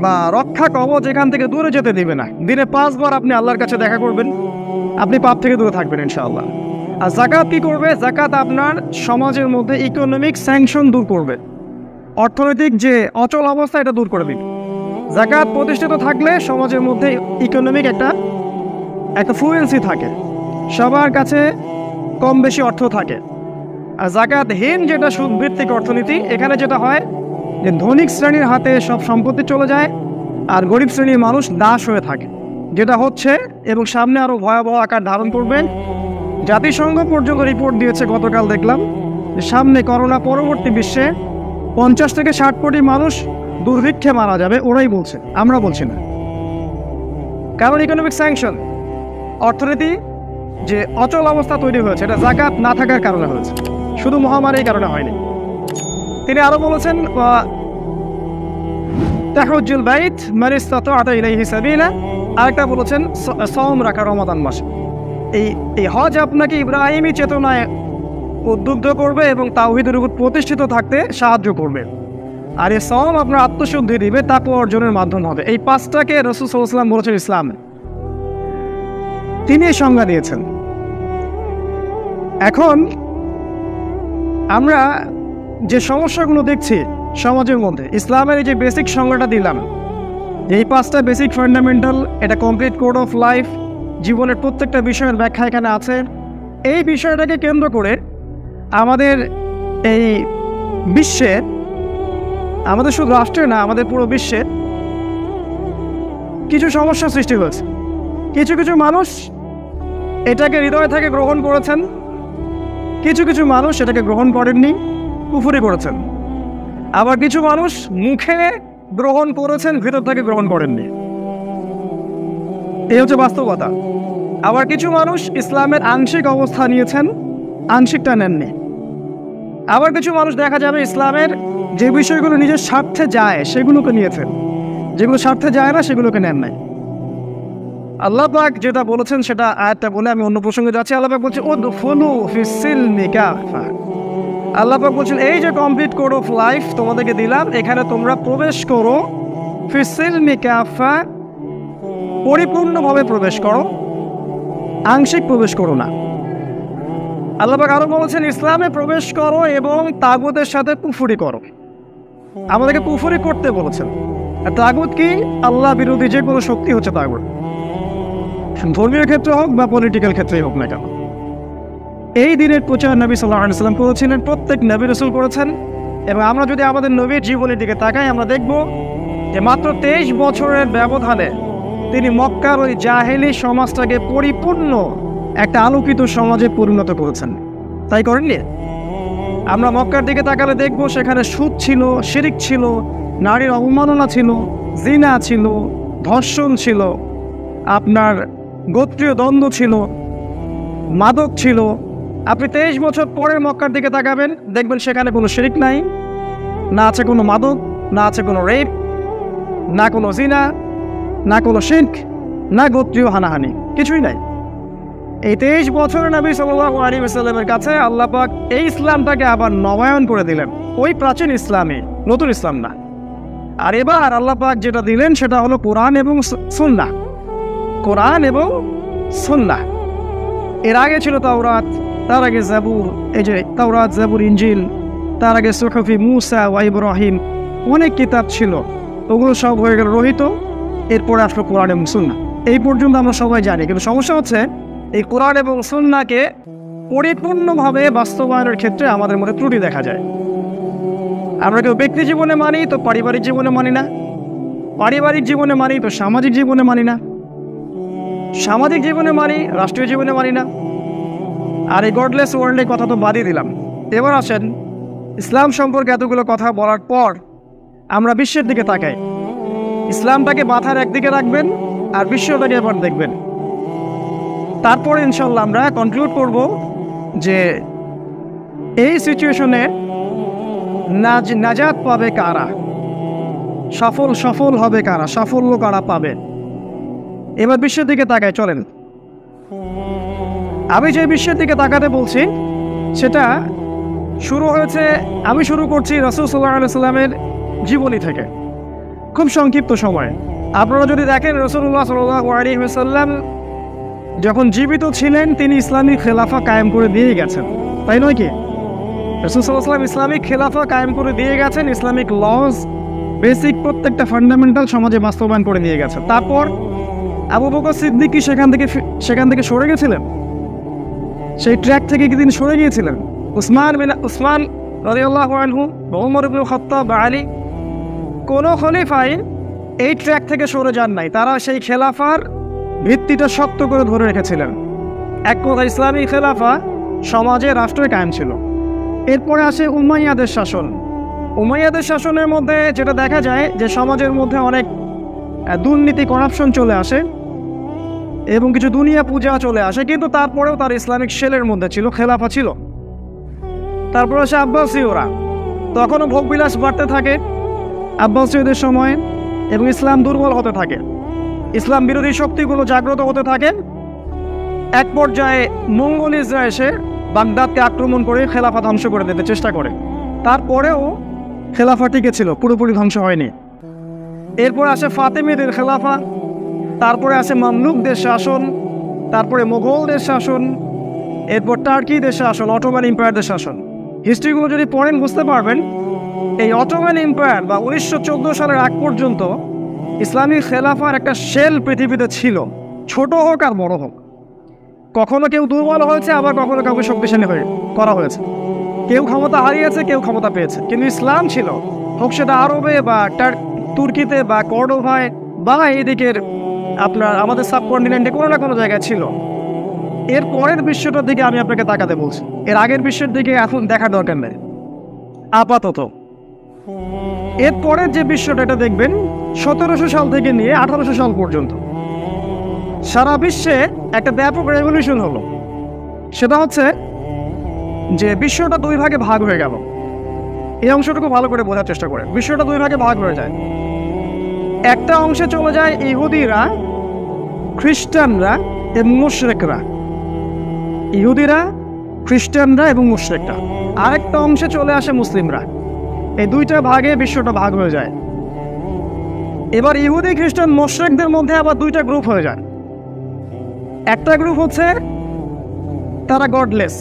বা রক্ষা কবচ এখান থেকে দূরে যেতে দিবে না। দিনে 5 বার আপনি আল্লাহর কাছে দেখা করবেন, আপনি পাপ থেকে দূরে থাকবেন ইনশাআল্লাহ। আর যাকাত কি করবে, যাকাত আপনার সমাজের মধ্যে ইকোনমিক স্যাংশন দূর করবে, অর্থনৈতিক যে অচল অবস্থা এটা দূর করে দিবে। যাকাত প্রতিষ্ঠিত থাকলে সমাজের মধ্যে ইকোনমিক একটা ফ্লুয়েন্সি থাকে, সবার কাছে কম বেশি অর্থ থাকে। আর যাকাতহীন যেটা সুদভিত্তিক অর্থনীতি, এখানে যেটা হয় যে ধনিক শ্রেণীর হাতে সব সম্পত্তি চলে যায় আর গরিব শ্রেণীর মানুষ দাস হয়ে থাকে, যেটা হচ্ছে এবং সামনে আরও ভয়াবহ আকার ধারণ করবে। জাতিসংঘ পর্যন্ত রিপোর্ট দিয়েছে গতকাল দেখলাম যে সামনে করোনা পরবর্তী বিশ্বে 50 থেকে 60 কোটি মানুষ দুর্ভিক্ষে মারা যাবে। ওরাই বলছে, আমরা বলছি না। কারণ ইকোনমিক স্যাংশন, অর্থনীতি যে অচল অবস্থা তৈরি হয়েছে, এটা যাকাত না থাকার কারণে হয়েছে, শুধু মহামারীর কারণে হয়নি। তিনি আরো বলেছেন তাহুজ্জুল বাইত মান ইসতাতা ইলাইহি সাবিলা, আরেকটা বলেছেন সাওম রাখা রমাদান মাসে। এই হজ আপনাকে ইব্রাহিমী চেতনায় উদ্বুদ্ধ করবে এবং তাওহীদের উপর প্রতিষ্ঠিত থাকতে সাহায্য করবে। আর এই সাওম আপনার আত্মশুদ্ধি দিবে, তাকওয়া অর্জনের মাধ্যম হবে। এই 5টাকে রাসূল সাল্লাল্লাহু আলাইহি ওয়াসাল্লাম বলেছেন ইসলাম, তিনি এই সংজ্ঞা দিয়েছেন। এখন আমরা যে সমস্যাগুলো দেখছি সমাজের মধ্যে, ইসলামের এই যে বেসিক সংজ্ঞাটা দিলাম, এই 5টা বেসিক ফান্ডামেন্টাল, এটা কমপ্লিট কোড অফ লাইফ, জীবনের প্রত্যেকটা বিষয়ের ব্যাখ্যা এখানে আছে। এই বিষয়টাকে কেন্দ্র করে আমাদের এই বিশ্বে, আমাদের শুধু রাষ্ট্রে না, আমাদের পুরো বিশ্বে কিছু সমস্যা সৃষ্টি হয়েছে। কিছু কিছু মানুষ এটাকে হৃদয় থেকে গ্রহণ করেছেন, কিছু কিছু মানুষ এটাকে গ্রহণ করেননি, কুফরি করেছেন। আবার কিছু মানুষ মুখে গ্রহণ করেছেন, ভিতর থেকে গ্রহণ করেননি। এই হচ্ছে বাস্তবতা। আবার কিছু মানুষ ইসলামের আংশিক অবস্থা নিয়েছেন, আংশিকটা নেননি। আবার কিছু মানুষ দেখা যাবে ইসলামের যে বিষয়গুলো নিজের স্বার্থে যায় সেগুলোকে নিয়েছেন, যেগুলো স্বার্থে যায় না সেগুলোকে নেন নাই। আল্লাহ পাক যেটা বলেছেন সেটা আয়াতটা বলে আমি অন্য প্রসঙ্গে যাচ্ছি। আল্লাহ পাক বলছে উদখুলু ফিস সিলমি কাফা, আল্লাহ পাক বলছেন এই যে কমপ্লিট কোড অফ লাইফ তোমাদেরকে দিলাম, এখানে তোমরা প্রবেশ করো, ফিস সিলমি কাফা, পরিপূর্ণভাবে প্রবেশ করো, আংশিক প্রবেশ করো না। আল্লাহ পাক আরো বলেছেন ইসলামে প্রবেশ করো এবং তাগুতের সাথে কুফরি করো। আমাদেরকে কুফরি করতে বলেছেন। আর তাগুত কি? আল্লাহ বিরোধী যে কোনো শক্তি হচ্ছে তাগুত, ধর্মীয় ক্ষেত্রে হোক বা পলিটিক্যাল ক্ষেত্রেই হোক না কেন। এই দিনের প্রচার নবী সাল্লাল্লাহু আলাইহি ওয়াসাল্লাম করেছিলেন, প্রত্যেক নবী রাসূল করেছেন। এবং আমরা যদি আমাদের নবীর জীবনের দিকে তাকাই, আমরা দেখব যে মাত্র 23 বছরের ব্যবধানে তিনি মক্কার ওই জাহেলি সমাজটাকে পরিপূর্ণ একটা আলোকিত সমাজে পরিণত করেছেন। তাই করেননি? আমরা মক্কার দিকে তাকালে দেখব সেখানে সুদ ছিল, শিরিক ছিল, নারীর অবমাননা ছিল, জিনা ছিল, ধর্ষণ ছিল, আপনার গোত্রীয় দ্বন্দ্ব ছিল, মাদক ছিল, আপনি 23 বছর পরের মক্কার দিকে তাকাবেন, দেখবেন সেখানে কোনো শিরিক নাই, না আছে কোনো মাদক, না আছে কোনো রেপ, না কোনো জিনা, না কোনো শিরক, না গোত্রীয় হানাহানি, কিছুই নাই। এই 23 বছর নবী সাল্লাল্লাহু আলাইহি ওয়াসাল্লামের কাছে আল্লাহ পাক এই ইসলামটাকে আবার নবায়ন করে দিলেন, ওই প্রাচীন ইসলামে, নতুন ইসলাম না। আর এবার আল্লাহ পাক যেটা দিলেন সেটা হলো কোরআন এবং সুন্নাহ। কোরআন এবং সুন্নাহ। এর আগে ছিল তাওরাত, তার আগে জাবুর, এই যে তাওরাত, জাবুর, ইনজিল, তার আগে সুহফি মুসা ওয়া ইব্রাহিম, অনেক কিতাব ছিল, ওগুলো সব হয়ে গেল রহিত। এরপরে আসলো কোরআন এবং সুন্নাহ। এই পর্যন্ত আমরা সবাই জানি, কিন্তু সমস্যা হচ্ছে এই কোরআন এবং সুন্নাহকে পরিপূর্ণভাবে বাস্তবায়নের ক্ষেত্রে আমাদের মধ্যে ত্রুটি দেখা যায়। আমরা কেউ ব্যক্তি জীবনে মানি তো পারিবারিক জীবনে মানি না, পারিবারিক জীবনে মানি তো সামাজিক জীবনে মানি না, সামাজিক জীবনে মানি রাষ্ট্রীয় জীবনে মানি না। আর এই গডলেস ওয়ার্ল্ডের কথা তো বাদই দিলাম। এবার আসেন ইসলাম সম্পর্কে এতগুলো কথা বলার পর আমরা বিশ্বের দিকে তাকাই। ইসলামটাকে মাথার একদিকে রাখবেন আর বিশ্বটাকে এবার দেখবেন। তারপরে ইনশাল্লাহ আমরা কনক্লুড করব যে এই সিচুয়েশনে নাজাত পাবে কারা, সফল হবে কারা, সাফল্য কারা পাবে। এবার বিশ্বের দিকে তাকায় চলেন। আমি যে বিশ্বের দিকে তাকাতে বলছি সেটা শুরু হয়েছে, আমি শুরু করছি রাসূল সাল্লাল্লাহু আলাইহি সাল্লামের জীবনী থেকে, খুব সংক্ষিপ্ত সময়ে। আপনারা যদি দেখেন রাসূলুল্লাহ সাল্লাল্লাহু আলাইহি ওয়াসাল্লাম যখন জীবিত ছিলেন তিনি ইসলামিক খেলাফা কায়েম করে দিয়ে গেছেন, তাই নয় কি? রাসূল সাল্লাল্লাহু আলাইহি ওয়াসাল্লাম ইসলামিক খেলাফা কায়েম করে দিয়ে গেছেন, ইসলামিক লজ, বেসিক প্রত্যেকটা ফান্ডামেন্টাল সমাজে বাস্তবায়ন করে দিয়ে গেছেন। তারপর আবু বকর সিদ্দিক কি সেখান থেকে সরে গেছিলেন? সেই ট্র্যাক থেকে কি তিনি সরে গিয়েছিলেন? উসমান রাদিয়াল্লাহু আনহু, ওমর ইবনে খাত্তাব, আলী, কোনো খলিফাই এই ট্র্যাক থেকে সরে যান নাই। তারা সেই খেলাফার ভিত্তিটা শক্ত করে ধরে রেখেছিলেন। এক কথা ইসলামী খেলাফা সমাজে, রাষ্ট্রে কায়েম ছিল। এরপরে আসে উমাইয়াদের শাসন। উমাইয়াদের শাসনের মধ্যে যেটা দেখা যায় যে সমাজের মধ্যে অনেক দুর্নীতি, করাপশন চলে আসে এবং কিছু দুনিয়া পূজা চলে আসে, কিন্তু তারপরেও তার ইসলামিক শেলের মধ্যে ছিল, খেলাফা ছিল। তারপর আসে আব্বাসীয়রা, তখনও ভোগবিলাস বাড়তে থাকে আব্বাসীয়দের সময় এবং ইসলাম দুর্বল হতে থাকে, ইসলাম বিরোধী শক্তিগুলো জাগ্রত হতে থাকে। এক পর্যায়ে মঙ্গোলিজরা এসে বাগদাদকে আক্রমণ করে খেলাফা ধ্বংস করে দিতে চেষ্টা করে, তারপরেও খেলাফা টিকে ছিল, পুরোপুরি ধ্বংস হয়নি। এরপর আসে ফাতেমিদের খেলাফা, তারপরে আসে মামলুকদের শাসন, তারপরে মোগলদের শাসন, এরপর টার্কিদের শাসন, অটোমান এম্পায়ারদের শাসন। হিস্ট্রিগুলো যদি পড়েন বুঝতে পারবেন এই অটোমান এম্পায়ার বা 1914 সালের আগ পর্যন্ত ইসলামী খেলাফার একটা শেল পৃথিবীতে ছিল, ছোট হোক আর বড় হোক। কখনো কেউ দুর্বল হয়েছে, আবার কখনো কাউকে শক্তিশালী হয়ে করা হয়েছে, কেউ ক্ষমতা হারিয়েছে, কেউ ক্ষমতা পেয়েছে, কিন্তু ইসলাম ছিল, হোক সেটা আরবে বা তুর্কিতে বা কর্ডোভায় বা এইদিকের আপনার আমাদের সাবকন্টিনেন্টে কোনো না কোনো জায়গায় ছিল। এর পরের বিশ্বটার দিকে আমি আপনাকে তাকাতে বলছি, এর আগের বিশ্বের দিকে এখন দেখার দরকার নেই আপাতত। এর পরের যে বিশ্বটা এটা দেখবেন 1700 সাল থেকে নিয়ে 1800 সাল পর্যন্ত সারা বিশ্বে একটা ব্যাপক রেভলিউশন হলো। সেটা হচ্ছে যে বিশ্বটা দুই ভাগে ভাগ হয়ে গেল। এই অংশটুকু ভালো করে বোঝার চেষ্টা করে। বিশ্বটা দুই ভাগে ভাগ হয়ে যায়। একটা অংশে চলে যায় ইহুদিরা, খ্রিস্টানরা এবং মুশরিকরা। ইহুদিরা, খ্রিস্টানরা এবং মুশরিকরা। আরেকটা অংশে চলে আসে মুসলিমরা। এই দুইটা ভাগে বিশ্বটা ভাগ হয়ে যায়। এবার ইহুদি, খ্রিস্টান, মুশরিকদের মধ্যে আবার দুইটা গ্রুপ হয়ে যায়। একটা গ্রুপ হচ্ছে তারা গডলেস,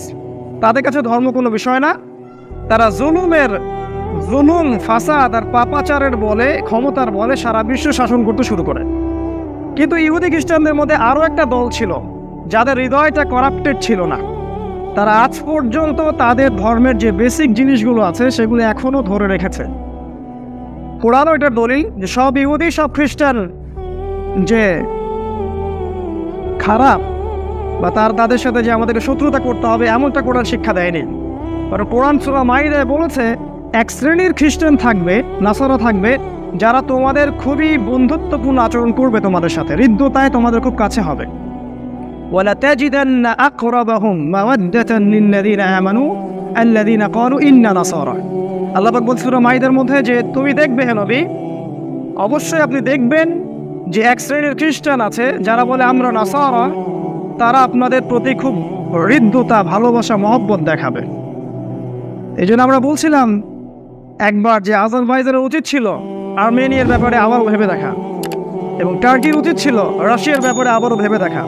তাদের কাছে ধর্ম কোনো বিষয় না, তারা জুলুম, ফাসাদ আর পাপাচারের বলে, ক্ষমতার বলে সারা বিশ্ব শাসন করতে শুরু করে। কিন্তু ইহুদি খ্রিস্টানদের মধ্যে আরও একটা দল ছিল যাদের হৃদয়টা করাপ্টেড ছিল না। তারা আজ পর্যন্ত তাদের ধর্মের যে বেসিক জিনিসগুলো আছে সেগুলো এখনও ধরে রেখেছে। কোরআনও এটার দলিল যে সব ইহুদি, সব খ্রিস্টান যে খারাপ বা তাদের সাথে যে আমাদেরকে শত্রুতা করতে হবে এমনটা কোরআন শিক্ষা দেয়নি। কারণ কোরআন সূরা মাইদায় বলেছে এক শ্রেণীর খ্রিস্টান থাকবে, নাসারা থাকবে, যারা তোমাদের খুবই বন্ধুত্বপূর্ণ আচরণ করবে তোমাদের সাথে, হৃদ্যতায় তোমাদের খুব কাছে হবে। وَلَتَجِدَنَّ أَقْرَبَهُمْ مَوَدَّةً لِلَّذِينَ آمَنُوا الَّذِينَ قَالُوا إِنَّا نَصَارَى। আল্লাহ পাক বলছেন সূরা মাইদার মধ্যে যে তুমি দেখবে হে নবী, অবশ্যই আপনি দেখবেন যে এক শ্রেণীর খ্রিস্টান আছে যারা বলে আমরা নাসারা, তারা আপনাদের প্রতি খুব হৃদ্যতা, ভালোবাসা, মহব্বত দেখাবে। এই জন্য আমরা বলছিলাম একবার যে আজারবাইজানের উচিত ছিল আর্মেনিয়ার ব্যাপারে আবারও ভেবে দেখা, এবং টার্কির উচিত ছিল রাশিয়ার ব্যাপারে আবারও ভেবে দেখা।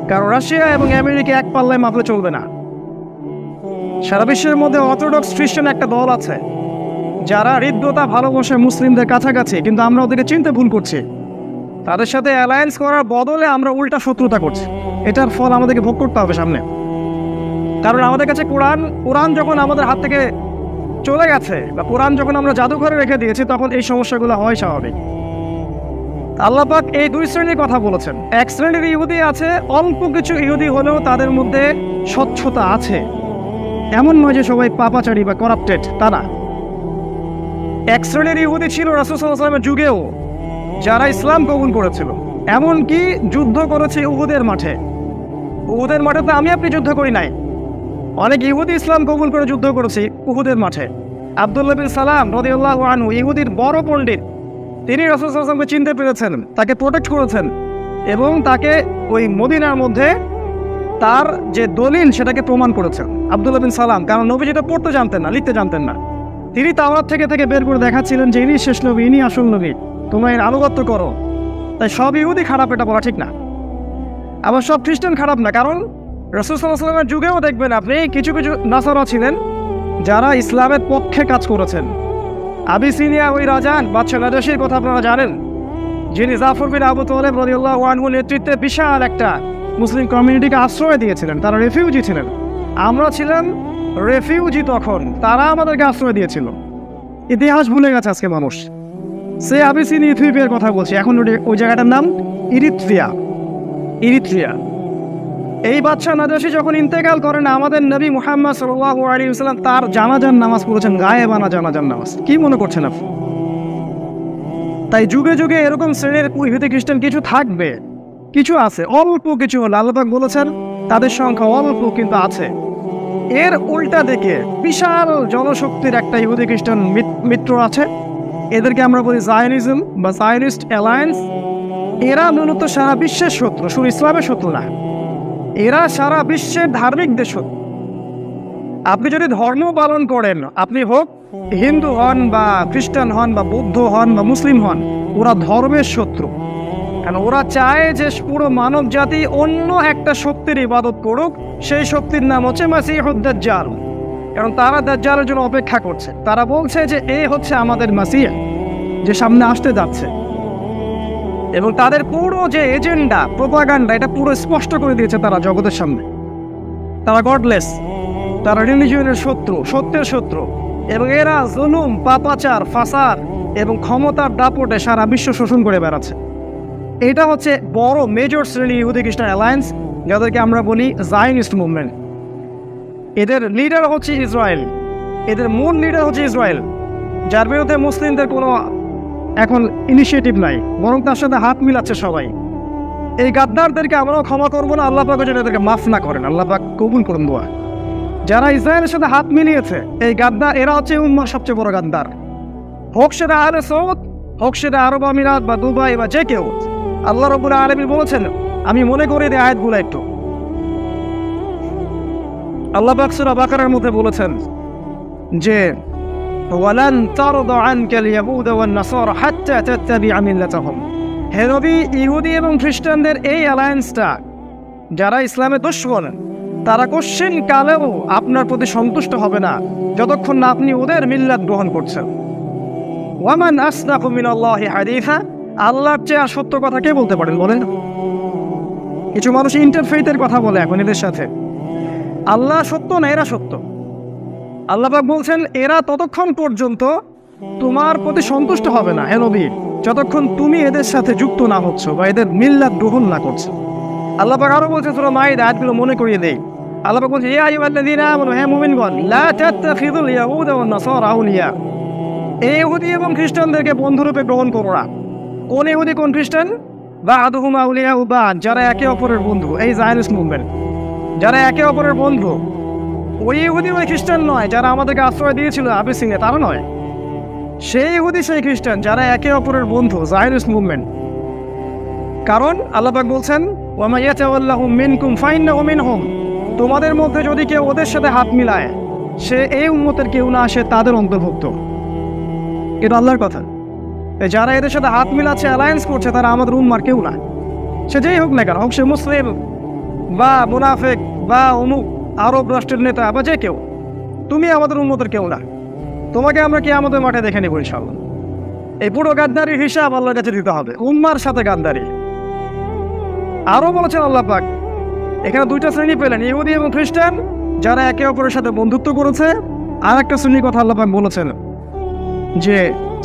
কারণ রাশিয়া এবং আমেরিকা এক পাল্লায় মাপলে চলবে না। সারা বিশ্বের মধ্যে অর্থোডক্স খ্রিস্টান একটা দল আছে যারা হৃদ্যতা, ভালোবাসা মুসলিমদের কাছাকাছি, কিন্তু আমরা ওদেরকে চিনতে ভুল করছি। তাদের সাথে অ্যালায়েন্স করার বদলে আমরা উল্টা শত্রুতা করছি। এটার ফল আমাদেরকে ভোগ করতে হবে সামনে। কারণ আমাদের কাছে কোরআন যখন আমাদের হাত থেকে চলে গেছে, বা কোরআন যখন আমরা জাদুঘরে রেখে দিয়েছি, তখন এই সমস্যাগুলো হয় স্বাভাবিক। আল্লাহ পাক এই দুই শ্রেণীর কথা বলেছেন। এক শ্রেণীর ইহুদি আছে, অল্প কিছু ইহুদি হলেও তাদের মধ্যে স্বচ্ছতা আছে, এমন নয় যে সবাই পাপাচারী বা করাপ্টেড, তা না। এক শ্রেণীর ইহুদি ছিল রাসূল সাল্লাল্লাহু আলাইহি ওয়াসাল্লামের যুগেও, যারা ইসলাম কবুল করেছিল, এমনকি যুদ্ধ করেছে উহুদের মাঠে। উহুদের মাঠে তো আমি আপনি যুদ্ধ করি নাই, অনেক ইহুদি ইসলাম কবুল করে যুদ্ধ করেছি উহুদের মাঠে। আব্দুল্লাহ বিন সালাম রাদিয়াল্লাহু আনহু, ইহুদির বড় পণ্ডিত, তিনি রাসূল সাল্লাল্লাহু আলাইহি ওয়াসাল্লামকে চিনতে পেরেছেন, তাকে প্রোটেক্ট করেছেন, এবং তাকে ওই মদিনার মধ্যে তার যে দলিল সেটাকে প্রমাণ করেছেন আব্দুল্লাহ বিন সালাম। কারণ নবীজি তো পড়তে জানতেন না, লিখতে জানতেন না। তিনি তাওরাত থেকে বের করে দেখাচ্ছিলেন যে ইনি শেষ নবী, ইনি আসল নবী, তোমরা এর আনুগত্য করো। তাই সব ইহুদি খারাপ, এটা বলা ঠিক না। আবার সব খ্রিস্টান খারাপ না, কারণ রাসূল সাল্লাল্লাহু আলাইহি ওয়াসাল্লামের যুগেও দেখবেন আপনি কিছু কিছু নাসারা ছিলেন যারা ইসলামের পক্ষে কাজ করেছেন। আবিসিনিয়া ওই রাজা বাদশা নাজাশীর কথা আপনারা জানেন, যিনি জাফর বিন আবু তালেব রাদিয়াল্লাহু আনহু নেতৃত্বে বিশাল একটা মুসলিম কমিউনিটিকে আশ্রয় দিয়েছিলেন। তারা রেফিউজি ছিলেন, আমরা ছিলাম রেফিউজি তখন, তারা আমাদেরকে আশ্রয় দিয়েছিল। ইতিহাস ভুলে গেছে আজকে মানুষ। সে আবিসিনি ইথিওপিয়ার কথা বলছি, এখন ওই জায়গাটার নাম ইরিত্রিয়া। এই বাদশা নাজাশী যখন ইন্তেকাল করেন, আমাদের নবী মুহাম্মদ সাল্লাল্লাহু আলাইহি ওয়াসাল্লাম তার জানাজার নামাজ পড়েছেন, গায়েবানা জানাজার নামাজ। কি মনে করছেন আপনি? তাই যুগে যুগে এরকম শ্রেণীর ইহুদি খ্রিস্টান কিছু থাকবে, কিছু আছে, অল্প কিছু হলো। আল্লাহ পাক বলেছেন তাদের সংখ্যা অল্প, কিন্তু আছে। এর উল্টা দিকে বিশাল জনশক্তির একটা ইহুদি খ্রিস্টান মিত্র আছে, এদেরকে আমরা বলি জায়নিজম বা জায়নিস্ট অ্যালায়েন্স। এরা মূলত সারা বিশ্বের শত্রু, শুধু ইসলামের শত্রু না, এরা সারা বিশ্বের ধার্মিকদের শত্রু। আপনি যদি ধর্ম পালন করেন, আপনি হোক হিন্দু হন বা খ্রিস্টান হন বা বৌদ্ধ হন বা মুসলিম হন, ওরা ধর্মের শত্রু। কারণ ওরা চায় যে পুরো মানব জাতি অন্য একটা শক্তির ইবাদত করুক, সেই শক্তির নাম হচ্ছে মাসিহুদ দাজ্জাল। কারণ তারা দাজ্জালের জন্য অপেক্ষা করছে। তারা বলছে যে এ হচ্ছে আমাদের মাসিহ, যে সামনে আসতে যাচ্ছে। এবং তাদের পুরো যে এজেন্ডা, প্রোপাগান্ডা, এটা পুরো স্পষ্ট করে দিয়েছে তারা জগতের সামনে। তারা গডলেস, তারা রিলিজিয়নের শত্রু, সত্যের শত্রু, এবং এরা জুলুম, পাপাচার, ফাসাদ এবং ক্ষমতার দাপটে সারা বিশ্ব শোষণ করে বেড়াচ্ছে। এটা হচ্ছে বড় মেজর শ্রেণী ইহুদি খ্রিস্টান অ্যালায়েন্স, যাদেরকে আমরা বলি জায়নিস্ট মুভমেন্ট। এদের লিডার হচ্ছে ইসরায়েল, এদের মূল লিডার হচ্ছে ইসরায়েল, যার বিরুদ্ধে মুসলিমদের কোনো এখন ইনিশিয়েটিভ নাই, বরং তার সাথে হাত মিলাচ্ছে সবাই। এই গাদ্দারদেরকে আমরাও ক্ষমা করবো না, আল্লাহ পাক যেন এদেরকে মাফ না করেন, আল্লাহ পাক কবুল করুন দোয়া। যারা ইসরায়েলের সাথে হাত মিলিয়েছে, এই গাদ্দার, এরা হচ্ছে উম্মার সবচেয়ে বড় গাদ্দার। হোক সেটা আলে সৌদ, হোক সেটা আরব আমিরাত বা দুবাই বা যে কেউ। আল্লাহ রাব্বুল আলামিন বলেছেন, আমি মনে করি এই আয়াতগুলো একটু। আল্লাহ পাক সূরা বাকারার মধ্যে বলেছেন যে ওয়ালান তারদা আনকাল ইয়াহুদ ওয়ান নাসারা হাত্তা তাত্তাবিআ মিল্লাতাহুম। হে নবী, ইহুদি এবং খ্রিস্টানদের এই অ্যালায়েন্সটা, যারা ইসলামের দুশমন, তারা কোশ্চেন কালেও আপনার প্রতি সন্তুষ্ট হবে না যতক্ষণ না আপনি ওদের মিল্লাত গ্রহণ করছেন। ওয়ামান আসদাকু মিনাল্লাহি হাদিসা, আল্লাহর চেয়ে আর সত্য কথা কে বলতে পারেন বলেন? কিছু মানুষ ইন্টারফেইথের কথা বলে এখন এদের সাথে। আল্লাহ সত্য না, এরা সত্য। আল্লাহ পাক বলছেন এরা ততক্ষণ পর্যন্ত তোমার প্রতি সন্তুষ্ট হবে না হে নবী, যতক্ষণ তুমি এদের সাথে যুক্ত না হচ্ছ বা এদের মিল্লাত গ্রহণ না করছো। আল্লাহ পাক আরো বলছে সূরা মাইদা, আয়াতগুলো মনে করিয়ে দেই। আল্লাহ পাক বলছে ইয়া আইয়ুহাল্লাযীনা আমানু, হে মুমিনগণ, লা তাত্তাখিযুল ইয়াহুদা ওয়ান নাসারা আউলিয়া। এই ইহুদি এবং খ্রিস্টানদেরকে বন্ধুরূপে গ্রহণ করো না। কোন ইহুদি কোন খ্রিস্টান? বা'দুহুম আউলিয়াউ বা'দ, যারা একে অপরের বন্ধু, এই জায়নিস্ট মুভমেন্ট, যারা একে অপরের বন্ধু, ওই ইহুদি ওই খ্রিস্টান নয় যারা আমাদেরকে আশ্রয় দিয়েছিল আবিসিনিয়া, তারা নয়। সেই ইহুদি সেই খ্রিস্টান যারা একে অপরের বন্ধু, জায়নিস্ট মুভমেন্ট। কারণ আল্লাহ পাক বলছেন ওয়া মা ইয়াতাওয়াল্লাহু মিনকুম ফাইন্নাহু মিনহুম, তোমাদের মধ্যে যদি কেউ ওদের সাথে হাত মিলায়, সে এই উম্মতের কেউ না, সে তাদের অন্তর্ভুক্ত। এটা আল্লাহর কথা। যারা এদের সাথে হাত মিলাচ্ছে, অ্যালায়েন্স করছে, তারা আমাদের উম্মার কেউ না। সে যেই হোক না কেন, হোক সে মুসলিম বা মুনাফিক বা অমুক আরব রাষ্ট্রের নেতা বা যে কেউ, তুমি আমাদের উম্মতের কেউ না। তোমাকে আমরা কি আমাদের মাঠে দেখে নেব ইনশাআল্লাহ। এই পুরো গাদ্দারির হিসাব আল্লাহর কাছে দিতে হবে, উম্মার সাথে গাদ্দারি। আরও বলেছেন আল্লাহ পাক, এখানে দুইটা শ্রেণী পেলেন, ইহুদি এবং খ্রিস্টান, যারা একে অপরের সাথে বন্ধুত্ব করেছে। আর একটা শ্রেণীর কথা আল্লাহ পাক বলেছেন যে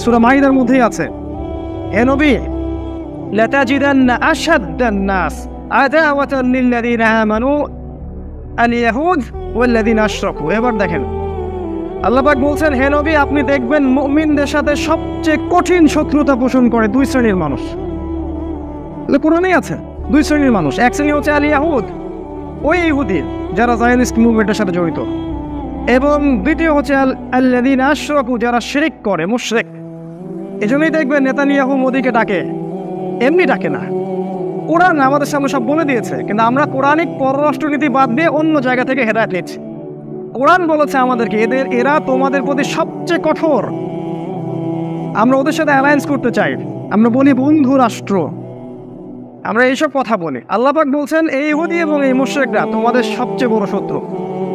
সূরা মাইদার মধ্যেই আছে, হে নবী, লাতাজিদান্না আশাদ্দান নাস আদাওয়াতান লিল্লাযিনা আমানু আল ইয়াহুদ ওয়াল্লাযিনা আশরাকু। এবার দেখেন আল্লাহ পাক বলছেন, হে নবী, আপনি দেখবেন মুমিনদের সাথে সবচেয়ে কঠিন শত্রুতা পোষণ করে দুই শ্রেণীর মানুষ। কোরআনেই আছে দুই শ্রেণীর মানুষ। এক শ্রেণী হচ্ছে আল ইয়াহুদ, ওই ইহুদি যারা জায়নিস্ট মুভমেন্টের সাথে জড়িত, এবং দ্বিতীয় হচ্ছে আল্লাযিনা আশরাকু, যারা শিরক করে, মুশরিক। এজন্যই দেখবেন নেতানিয়াহু মোদিকে ডাকে, এমনি ডাকে না, কোরআন আমাদের সামনে সব বলে দিয়েছে, কিন্তু আমরা কোরআনিক পররাষ্ট্রনীতি বাদ দিয়ে অন্য জায়গা থেকে হেদায়েত নিচ্ছি। কোরআন বলেছে আমাদেরকে এরা তোমাদের প্রতি সবচেয়ে কঠোর, আমরা ওদের সাথে অ্যালায়েন্স করতে চাই, আমরা বলি বন্ধু রাষ্ট্র, আমরা এইসব কথা বলি। আল্লাহ পাক বলছেন এই ইহুদি এবং এই মুশরিকরা তোমাদের সবচেয়ে বড় শত্রু।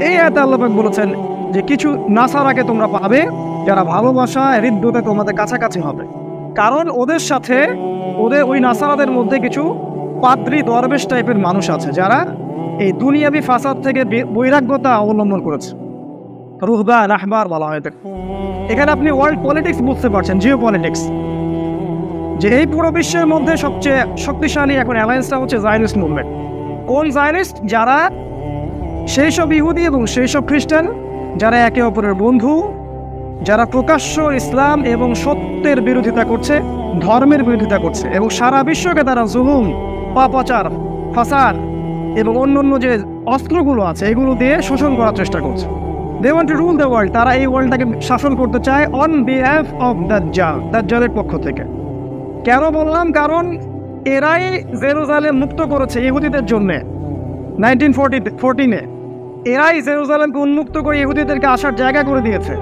এই আয়াতে আল্লাহ পাক বলেছেন যে কিছু নাসারাকে তোমরা পাবে যারা ভালোবাসা হৃদ্যতে তোমাদের কাছাকাছি হবে, কারণ ওদের সাথে ওই নাসারাদের মধ্যে কিছু পাদ্রী দরবেশ টাইপের মানুষ আছে যারা এই দুনিয়াবি ফাসাদ থেকে বৈরাগ্যতা অবলম্বন করেছে। রুহবান আহবার বলা হয়। এখানে আপনি ওয়ার্ল্ড পলিটিক্স বুঝতে পারছেন, জিও পলিটিক্স, যে এই পুরো বিশ্বের মধ্যে সবচেয়ে শক্তিশালী এখন অ্যালায়েন্সটা হচ্ছে জায়নিস্ট মুভমেন্ট। কোন জায়নিস্ট? যারা সেই সব ইহুদি এবং সেই সব খ্রিস্টান যারা একে অপরের বন্ধু, যারা প্রকাশ্য ইসলাম এবং সত্যের বিরোধিতা করছে, ধর্মের বিরোধিতা করছে, এবং সারা বিশ্বকে তারা জুলুম, পাপাচার, ফাসাদ এবং অন্যান্য যে অস্ত্রগুলো আছে এগুলো দিয়ে শোষণ করার চেষ্টা করছে। They want to rule the world. তারা এই ওয়ার্ল্ডটাকে শাসন করতে চায় অন বিহাফ অফ দাজ্জালের পক্ষ থেকে। কেন বললাম? কারণ এরাই জেরুজালেম মুক্ত করেছে ইহুদিদের জন্য 1914-এ। এরাই জেরুজালেমকে উন্মুক্ত করে ইহুদিদেরকে আসার জায়গা করে দিয়েছে।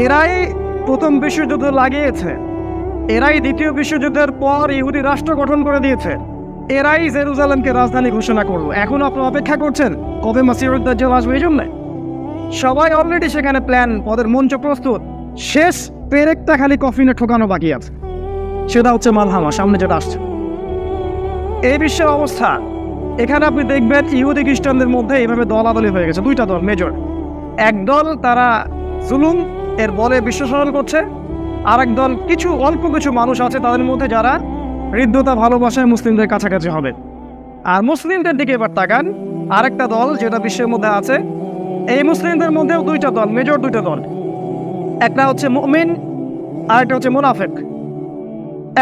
এরাই প্রথম বিশ্বযুদ্ধ লাগিয়েছে, এরাই দ্বিতীয় বিশ্বযুদ্ধের পর ইহুদি রাষ্ট্র গঠন করে দিয়েছে, এরাই জেরুজালেমকে রাজধানী ঘোষণা করলো। এখন আপনারা অপেক্ষা করছেন কবে মাসিহুদ দাজ্জাল আসবে। এই জন্য সবাই অলরেডি সেখানে প্ল্যান, ওদের মঞ্চ প্রস্তুত। শেষ পেরেকটা খালি কফিনে ঠোকানো বাকি আছে, সেটা হচ্ছে মালহামা, সামনে যেটা আসছে। এই বিশ্বের অবস্থা, এখানে আপনি দেখবেন ইহুদি খ্রিস্টানদের মধ্যে এইভাবে দলাদলি হয়ে গেছে। দুইটা দল মেজর। এক দল তারা জুলুম এর বলে বিশ্ব শাসন করছে, আর এক দল অল্প কিছু মানুষ আছে তাদের মধ্যে যারা হৃদ্যতা ভালোবাসায় মুসলিমদের কাছাকাছি হবে। আর মুসলিমদের দিকে এবার তাকান, আরেকটা দল যেটা বিশ্বের মধ্যে আছে। এই মুসলিমদের মধ্যেও দুইটা দল, মেজর দুইটা দল। একটা হচ্ছে মুমিন, আর একটা হচ্ছে মুনাফিক।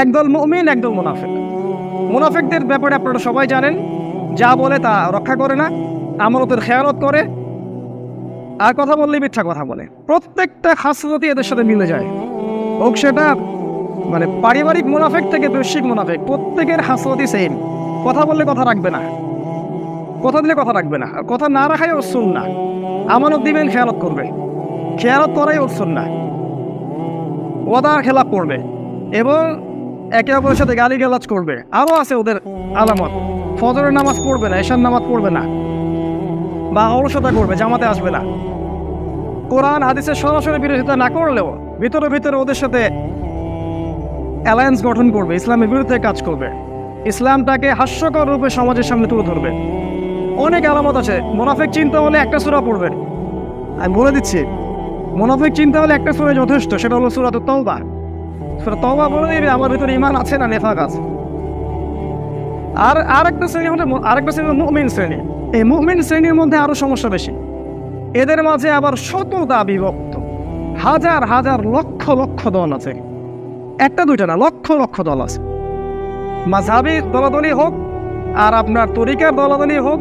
একদল মুমিন, একদল মুনাফিক। মুনাফিকদের ব্যাপারে আপনারা সবাই জানেন, যা বলে তা রক্ষা করে না, আমানতের খেয়ানত করে, আর কথা বললেই মিথ্যা কথা বলে। প্রত্যেকটা খাসলতই এদের সাথে মিলে যায়, হোক সেটা মানে পারিবারিক মুনাফিক থেকে বৈশ্বিক মুনাফিক, প্রত্যেকের খাসলতই সেম। কথা বললে কথা রাখবে না, কথা দিলে কথা রাখবে না, আর কথা না রাখাই ওর সুন্নাহ। আমানত দিবেন, খেয়ানত করবে, খেয়ানত করাই ওর সুন্নাহ। ওয়াদার খেলাপ করবে এবং একে অপরের সাথে গালিগালাজ করবে। আরও আছে ওদের আলামত, ফজরের নামাজ পড়বে না, এশার নামাজ পড়বে না, বা অলসতা করবে, জামাতে আসবে না। কোরআন হাদিসের সরাসরি বিরোধিতা না করলেও ভিতরে ভিতরে ওদের সাথে অ্যালায়েন্স গঠন করবে, ইসলামের বিরুদ্ধে কাজ করবে, ইসলামটাকে হাস্যকর রূপে সমাজের সামনে তুলে ধরবে। অনেক আলামত আছে। মুনাফিক চিন্তা হলে একটা সূরা পড়বে, আমি বলে দিচ্ছি, মুনাফিক চিন্তা হলে একটা সূরা যথেষ্ট, সেটা হলো সূরাতুত তাওবা। সূরা তাওবা বলে দিবে আমার ভিতরে ঈমান আছে না নিফাক আছে। আর আরেকটা শ্রেণী মুমিন শ্রেণী। এই মুমিন শ্রেণীর মধ্যে আরো সমস্যা বেশি। এদের মাঝে আবার শততা বিভক্ত, হাজার হাজার লক্ষ লক্ষ দল আছে। একটা দুইটা না, লক্ষ লক্ষ দল আছে। মাযহাবি দলাদলি হোক আর আপনার তরিকার দলাদলি হোক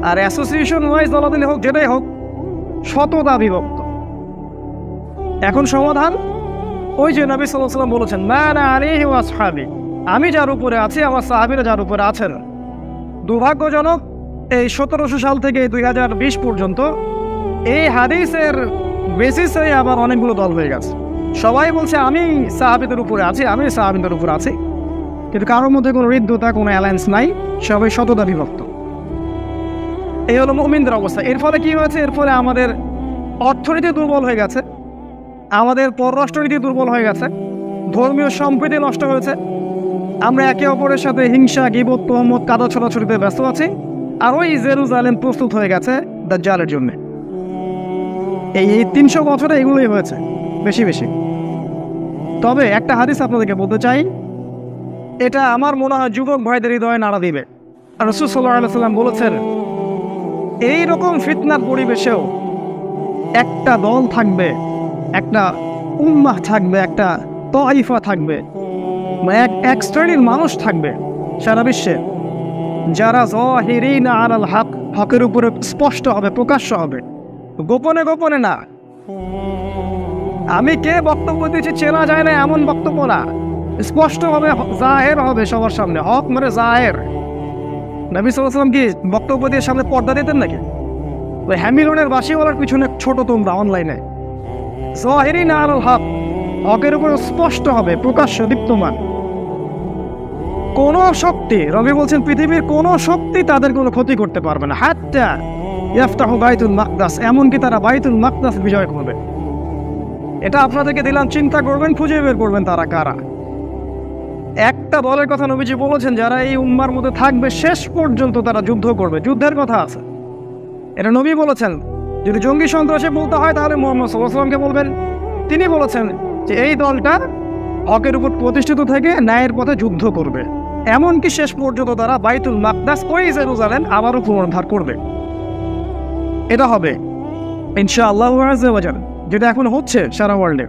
আর অ্যাসোসিয়েশন ওয়াইজ দলাদলি হোক, যেটাই হোক, শততা বিভক্ত। এখন সমাধান ওই যে নবী সাল্লাল্লাহু আলাইহি ওয়াসাল্লাম বলেছেন, মা আনা আলাইহি ওয়া আসহাবি, আমি যার উপরে আছি আমার সাহাবীরা যার উপরে আছেন। দুর্ভাগ্যজনক এই 1700 সাল থেকে 2020 পর্যন্ত এই হাদিসের বেসিসে আবার অনেকগুলো দল হয়ে গেছে। সবাই বলছে আমি সাহাবীদের উপরে আছি, আমি সাহাবীদের উপরে আছি, কিন্তু কারোর মধ্যে কোনো হৃদ্যতা, কোনো অ্যালায়েন্স নাই, সবাই শততা বিভক্ত। এই হলো মুমিনদের অবস্থা। এর ফলে কি হয়েছে? এর ফলে আমাদের অর্থনীতি দুর্বল হয়ে গেছে, আমাদের পররাষ্ট্রনীতি দুর্বল হয়ে গেছে, ধর্মীয় সম্প্রীতি নষ্ট হয়েছে। আমরা একে অপরের সাথে হিংসা, গীবত, তোহমত, কাদা ছোড়াছুড়িতে ব্যস্ত আছি। আর ওই জেরুজালেম প্রস্তুত হয়ে গেছে দাজ্জালের জন্য। এই 300 বছরে এগুলোই হয়েছে বেশি বেশি। তবে একটা হাদিস আপনাদেরকে বলতে চাই, এটা আমার মনে হয় যুবক ভাইদের হৃদয়ে নাড়া দিবে। রাসূল সাল্লাল্লাহু আলাইহি ওয়াসাল্লাম বলেছেন, এইরকম ফিতনার পরিবেশেও একটা দল থাকবে, একটা উম্মাহ থাকবে, একটা তাইফা থাকবে, এক শ্রেণীর মানুষ থাকবে সারা বিশ্বে, যারা যাহিরিনা আলাল হক, হকের উপরে স্পষ্ট হবে, প্রকাশ্য হবে, গোপনে গোপনে না। আমি কে বক্তব্য দিচ্ছি চেনা যায় না এমন বক্তব্য না, স্পষ্ট হবে, জাহের হবে সবার সামনে। হক মানে জাহের। নবী সাল্লাল্লাহু আলাইহি ওয়াসাল্লাম কি বক্তব্য দিয়ে সামনে পর্দা দিতেন নাকি? ওই হ্যামিলনের বাঁশিওয়ালার পিছনে ছোট তোমরা অনলাইনে। যাহিরিনা আলাল হক, হকের উপর স্পষ্ট হবে, প্রকাশ্য, দীপ্তমান। কোন শক্তি, রবি বলছেন, পৃথিবীর কোন শক্তি তাদের কোনো ক্ষতি করতে পারবে না। হাত্তা ইয়াফতাহু বাইতুল মাকদাস, এমনকি তারা বাইতুল মাকদাস বিজয় করবে। এটা আপনাদেরকে দিলাম, চিন্তা করবেন, খুঁজে বের করবেন তারা কারা। একটা দলের কথা নবীজি বলেছেন, যারা এই উম্মার মধ্যে থাকবে শেষ পর্যন্ত তারা যুদ্ধ করবে, যুদ্ধের কথা আছে, এটা নবী বলেছেন। যদি জঙ্গি সন্ত্রাসী বলতে হয় তাহলে মুহাম্মদ সাল্লাল্লাহু আলাইহি ওয়াসাল্লামকে বলবেন। তিনি বলেছেন যে এই দলটা হকের উপর প্রতিষ্ঠিত থেকে ন্যায়ের পথে যুদ্ধ করবে, এমনকি শেষ পর্যন্ত তারা বাইতুল মাকদাস, ওই জেরুজালেম আবারও পুনরুদ্ধার করবে। এটা হবে ইনশাআল্লাহু আযজা ওয়া জাল, যেটা এখন হচ্ছে সারা ওয়ার্ল্ডে।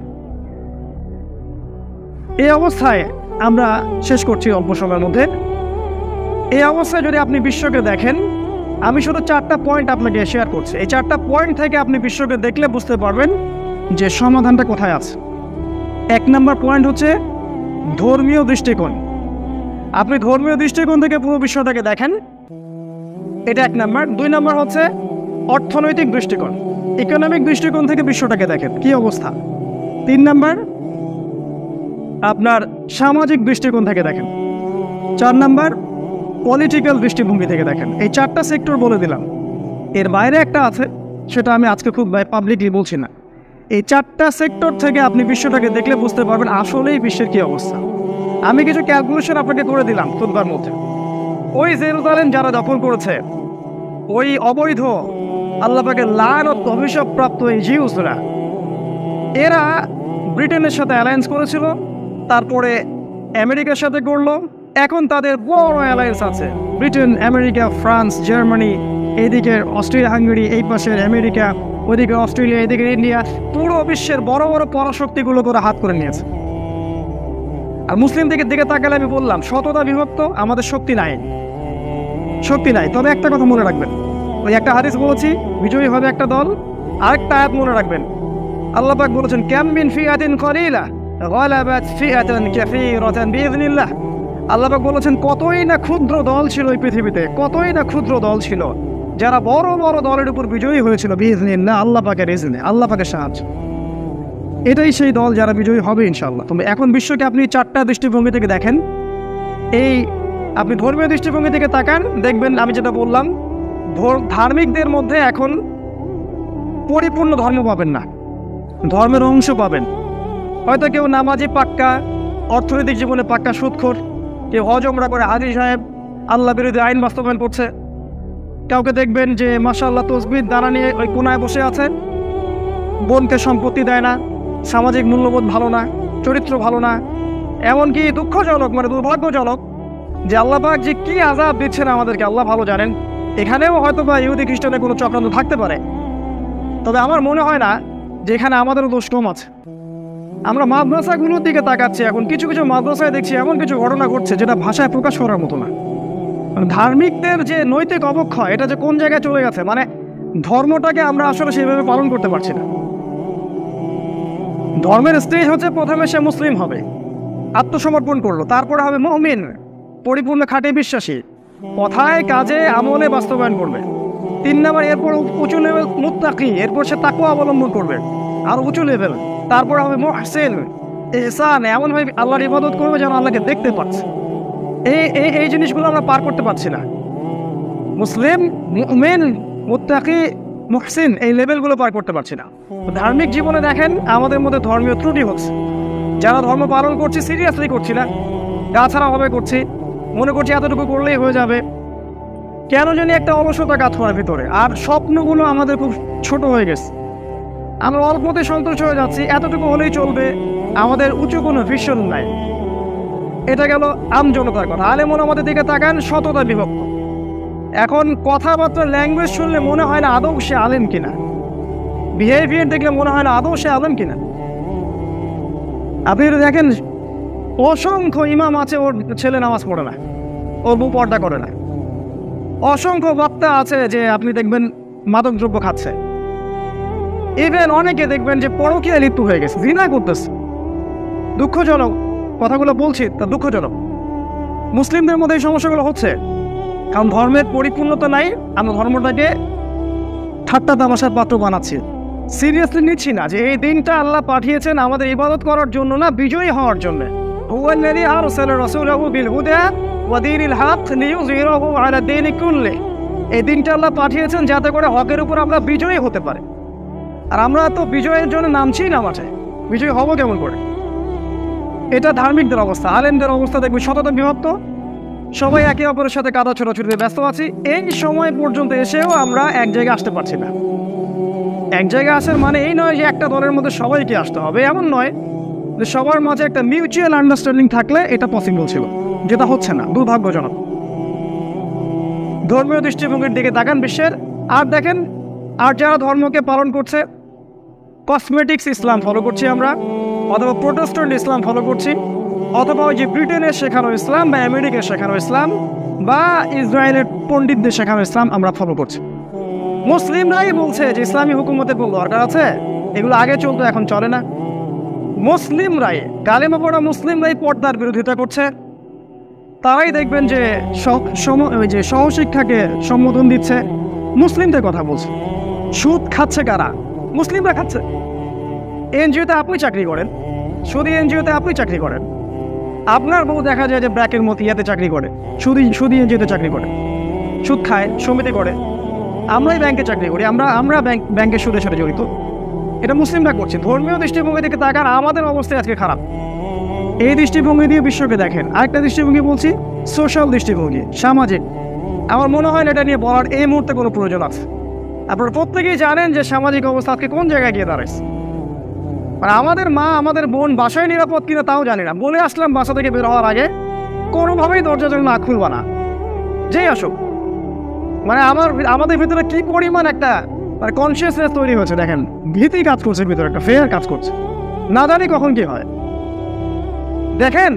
এই অবস্থায় আমরা শেষ করছি অল্প সময়ের মধ্যে। এই অবস্থায় যদি আপনি বিশ্বকে দেখেন, আমি শুধু 4টা পয়েন্ট আপনাকে শেয়ার করছি। এই 4টা পয়েন্ট থেকে আপনি বিশ্বকে দেখলে বুঝতে পারবেন যে সমাধানটা কোথায় আছে। 1 নম্বর পয়েন্ট হচ্ছে ধর্মীয় দৃষ্টিকোণ। আপনি ধর্মীয় দৃষ্টিকোণ থেকে পুরো বিশ্বটাকে দেখেন, এটা 1 নম্বর। 2 নম্বর হচ্ছে অর্থনৈতিক দৃষ্টিকোণ, ইকোনমিক দৃষ্টিকোণ থেকে বিশ্বটাকে দেখেন কি অবস্থা। 3 নম্বর আপনার সামাজিক দৃষ্টিকোণ থেকে দেখেন। 4 নম্বর পলিটিক্যাল দৃষ্টিভঙ্গি থেকে দেখেন। এই 4টা সেক্টর বলে দিলাম, এর বাইরে একটা আছে, সেটা আমি আজকে খুব পাবলিকলি বলছি না। এই 4টা সেক্টর থেকে আপনি বিশ্বটাকে দেখলে বুঝতে পারবেন আসলেই বিশ্বের কি অবস্থা। আমি কিছু ক্যালকুলেশন আপনাকে করে দিলাম খুতবার মধ্যে। ওই জেরুজালেম যারা দখল করেছে, ওই অবৈধ আল্লাহ পাকের লানত অভিশাপ প্রাপ্ত এই জিউসরা, এরা ব্রিটেনের সাথে অ্যালায়েন্স করেছিল, তারপরে আমেরিকার সাথে করলো। এখন তাদের বড় অ্যালায়েন্স আছে, ব্রিটেন, আমেরিকা, ফ্রান্স, জার্মানি, এইদিকে অস্ট্রেলিয়া, হাঙ্গেরি, এই পাশের আমেরিকা, ওইদিকে অস্ট্রেলিয়া, এইদিকে ইন্ডিয়া, পুরো বিশ্বের বড় বড় পরাশক্তিগুলো করে হাত করে নিয়েছে। আর মুসলিম দিকে তাকালে আমি বললাম শততা বিভক্ত, আমাদের শক্তি নাই, শক্তি নাই। তবে একটা কথা মনে রাখবেন, ওই একটা হাদিস বলেছি, বিজয়ী হবে একটা দল। আরেকটা আয়াত মনে রাখবেন, আল্লাহ পাক বলেছেন, কাম মিন ফিআতিন কলিলা গালাবাত ফিআতান কাসীরাতান বিইذনিল্লাহ। আল্লাহ পাক বলেছেন, কতই না ক্ষুদ্র দল ছিল এই পৃথিবীতে, কতই না ক্ষুদ্র দল ছিল, যারা বড় বড় দলের উপর বিজয়ী হয়েছিল বিইذনিল্লাহ, আল্লাহ পাকের ইজনে, আল্লাহ পাকের সাহায্য। এটাই সেই দল যারা বিজয়ী হবে ইনশাআল্লাহ। তবে এখন বিশ্বকে আপনি 4টা দৃষ্টিভঙ্গি থেকে দেখেন। এই আপনি ধর্মীয় দৃষ্টিভঙ্গি থেকে তাকান, দেখবেন আমি যেটা বললাম, ধার্মিকদের মধ্যে এখন পরিপূর্ণ ধর্ম পাবেন না, ধর্মের অংশ পাবেন। হয়তো কেউ নামাজি পাক্কা, অর্থনৈতিক জীবনে পাক্কা সুদখোর, কেউ হজ ওমরা করে হাজী সাহেব, আল্লাহ বিরোধী আইন বাস্তবায়ন করছে। কাউকে দেখবেন যে মাশাআল্লাহ তসবিহ দানা নিয়ে ওই কোনায় বসে আছে, বোনকে সম্পত্তি দেয় না, সামাজিক মূল্যবোধ ভালো না, চরিত্র ভালো না। এমনকি দুঃখজনক, মানে দুর্ভাগ্যজনক যে আল্লাহ পাক যে কি আযাব দিচ্ছেন আমাদেরকে আল্লাহ ভালো জানেন। এখানেও হয়তো বা ইহুদি খ্রিস্টানের কোনো চক্রান্ত থাকতে পারে, তবে আমার মনে হয় না যে এখানে আমাদেরও দোষ কম আছে। আমরা মাদ্রাসাগুলোর দিকে তাকাচ্ছি, এখন কিছু কিছু মাদ্রাসায় দেখছি এমন কিছু ঘটনা ঘটছে যেটা ভাষায় প্রকাশ করার মতো না। মানে ধার্মিকদের যে নৈতিক অবক্ষয়, এটা যে কোন জায়গায় চলে গেছে, মানে ধর্মটাকে আমরা আসলে সেইভাবে পালন করতে পারছি না। ধর্মের স্টেজ হচ্ছে প্রথমে সে মুসলিম হবে, আত্মসমর্পণ করলো, তারপরে হবে মুমিন, পরিপূর্ণ খাঁটি বিশ্বাসী, কথায় কাজে আমলে বাস্তবায়ন করবে। 3 নাম্বার, এরপর উঁচু লেভেল মুত্তাকি, এরপর সে তাকওয়া অবলম্বন করবে, আর উঁচু লেভেল। তারপর হবে মুহসিন, ইহসান, এমনভাবে আল্লাহর ইবাদত করবে যেন আল্লাহকে দেখতে পাচ্ছে। এই জিনিসগুলো আমরা পার করতে পারছি না। মুসলিম, মুমিন, মুত্তাকি, মুহসিন, এই লেভেলগুলো পার করতে পারছি না। ধার্মিক জীবনে দেখেন আমাদের মধ্যে ধর্মীয় ত্রুটি হচ্ছে। যারা ধর্ম পালন করছি সিরিয়াসলি করছি না, গা ছাড়া হবে করছি, মনে করছি এতটুকু করলেই হয়ে যাবে। কেন জানি একটা অলসতা কাজ করার ভিতরে, আর স্বপ্নগুলো আমাদের খুব ছোট হয়ে গেছে। আমরা অল্পতে সন্তুষ্ট হয়ে যাচ্ছি, এতটুকু হলেই চলবে, আমাদের উঁচু কোনো ভিশন নাই। এটা গেল আমজনতার কথা। আলেমন আমাদের দিকে তাকান, শততা বিভক্ত। এখন কথাবার্তা, ল্যাঙ্গুয়েজ শুনলে মনে হয় না আদৌ সে আলেম কিনা, বিহেভিয়ার দেখলে মনে হয় না আদৌ সে আলেম কিনা। আপনি দেখেন অসংখ্য ইমাম আছে, ওর ছেলে নামাজ পড়ে না, ওর বউ পর্দা করে না। অসংখ্য বক্তা আছে যে আপনি দেখবেন মাদকদ্রব্য খাচ্ছে। ইভেন অনেকে দেখবেন যে পরকীয়ায় লিপ্ত হয়ে গেছে, জিনা করতেছে। দুঃখজনক কথাগুলো বলছি, তা দুঃখজনক। মুসলিমদের মধ্যে এই সমস্যাগুলো হচ্ছে কারণ ধর্মের পরিপূর্ণতা নাই। আমরা ধর্মটাকে ঠাট্টা তামাশার পাত্র বানাচ্ছি, সিরিয়াসলি নিচ্ছি না যে এই দিনটা আল্লাহ পাঠিয়েছেন আমাদের ইবাদত করার জন্য না, বিজয়ী হওয়ার জন্য। হুয়াল্লাযী আরসালা রাসূলাহু বিল হুদা ওয়া দীনিল হক লিইয়ুযহিরাহু আলা দীনি কুল্লি। এই দিনটা আল্লাহ পাঠিয়েছেন যাতে করে হকের উপর আমরা বিজয়ী হতে পারি। আর আমরা তো বিজয়ের জন্য নামছি না মাঠে, বিজয়ী হব কেমন করে? এটা ধার্মিকদের অবস্থা। আলেমদের অবস্থা দেখবে শততা বিভক্ত, সবাই একে অপরের সাথে কাদা ছোটাছুটিতে ব্যস্ত আছি। এই সময় পর্যন্ত এসেও আমরা এক জায়গায় আসতে পারছি না। এক জায়গায় আসার মানে এই নয় যে একটা দলের মধ্যে সবাইকে আসতে হবে, এমন নয়। যে সবার মাঝে একটা মিউচুয়াল আন্ডারস্ট্যান্ডিং থাকলে এটা পসিবল ছিল, যেটা হচ্ছে না, দুর্ভাগ্যজনক। ধর্মীয় দৃষ্টিভঙ্গির দিকে তাকান বিশ্বের, আর দেখেন আর যারা ধর্মকে পালন করছে, কসমেটিক্স ইসলাম ফলো করছি আমরা, অথবা প্রোটেস্ট্যান্ট ইসলাম ফলো করছি, অথবা ওই যে ব্রিটেনের শেখানো ইসলাম বা আমেরিকার শেখানো ইসলাম বা ইসরায়েলের পণ্ডিতদের শেখানো ইসলাম আমরা ফলো করছি। মুসলিমরাই বলছে যে ইসলামী হুকুমতের কোনো দরকার আছে, এগুলো আগে চলতো এখন চলে না। মুসলিমরাই, কালেমা পড়া মুসলিমরাই পর্দার বিরোধিতা করছে। তারাই দেখবেন যে সহশিক্ষাকে সম্বোধন দিচ্ছে, মুসলিমদের কথা বলছে। সুদ খাচ্ছে কারা? মুসলিমরা খাচ্ছে। এনজিওতে আপনি চাকরি করেন, সুদী এনজিওতে আপনি চাকরি করেন, আপনার বউ দেখা যায় যে ব্র্যাকের মতো ইয়াতে চাকরি করে, সুদী এনজিওতে চাকরি করে, সুদ খায়, সমিতি করে। আমরাই ব্যাংকে চাকরি করি, আমরা ব্যাংকের সুদের সাথে জড়িত। এটা মুসলিমরা করছে। ধর্মীয় দৃষ্টিভঙ্গি থেকে তাকান, আমাদের অবস্থা আজকে খারাপ। এই দৃষ্টিভঙ্গি দিয়ে বিশ্বকে দেখেন। আরেকটা দৃষ্টিভঙ্গি বলছি, সোশ্যাল দৃষ্টিভঙ্গি, সামাজিক। আমার মনে হয় না এটা নিয়ে বলার এই মুহূর্তে কোনো প্রয়োজন আছে। আপনারা প্রত্যেকেই জানেন যে সামাজিক অবস্থা আজকে কোন জায়গায় গিয়ে দাঁড়াইছে। মানে আমাদের মা, আমাদের বোন বাসায় নিরাপদ কিনা তাও জানি না। বলে আসলাম বাসা থেকে বের হওয়ার আগে, কোনোভাবেই দরজা যেন না খুলবা না, যেই আসুক। মানে আমাদের ভিতরে কি পরিমাণ একটা মানে কনসিয়াসনেস তৈরি হয়েছে দেখেন, ভীতি কাজ করছে ভিতরে, একটা ফেয়ার কাজ করছে, না জানি কখন কি হয়। দেখেন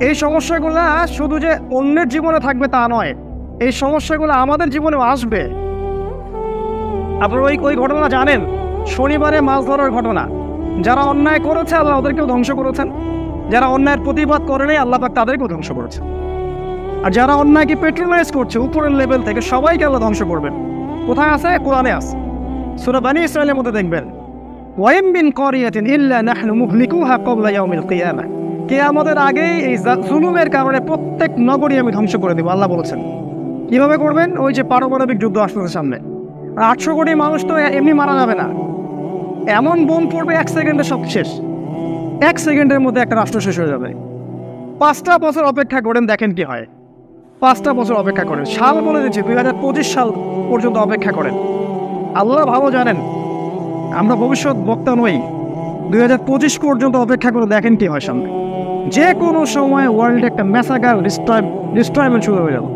এই সমস্যাগুলো শুধু যে অন্যের জীবনে থাকবে তা নয়, এই সমস্যাগুলো আমাদের জীবনেও আসবে। আপনারা ওই ঘটনা জানেন, শনিবারে মাছ ধরার ঘটনা। যারা অন্যায় করেছে আল্লাহ ওদেরকেও ধ্বংস করেছেন, যারা অন্যায়ের প্রতিবাদ করে নাই আল্লাহ পাক তাদেরকেও ধ্বংস করেছে। আর যারা অন্যায়কে পেট্রোলাইজ করছে উপরের লেভেল থেকে, সবাইকে আল্লাহ ধ্বংস করবেন। কোথায় আছে? কোরআনে আছে, সূরা বনী ইসরাঈলের মধ্যে দেখবেন, ওয়াইম মিন ক্বরিয়াতিন ইল্লা নাহনু মুহলিকুহা ক্বাবলা ইয়াউমিল কিয়ামাহ। কিয়ামতের আগেই এই জুলুমের কারণে প্রত্যেক নগরী আমি ধ্বংস করে দেব, আল্লাহ বলেছেন। কিভাবে করবেন? ওই যে পারমাণবিক যুদ্ধ আসতেছে সামনে, 800 কোটি মানুষ তো এমনি মারা যাবে না, এমন বোম পড়বে 1 সেকেন্ডে সব শেষ। 1 সেকেন্ডের মধ্যে একটা রাষ্ট্র শেষ হয়ে যাবে। 5টা বছর অপেক্ষা করেন, দেখেন কি হয়। 5টা বছর অপেক্ষা করেন, সাল বলে দিচ্ছি 2025 সাল পর্যন্ত অপেক্ষা করেন। আল্লাহ ভালো জানেন, আমরা ভবিষ্যৎ বক্তা নই। 2025 পর্যন্ত অপেক্ষা করে দেখেন কি হয় সামনে। যে কোনো সময় ওয়ার্ল্ডে একটা ম্যাসাকার ডিস্ট্রয়মেন্ট শুরু হয়ে যাবে।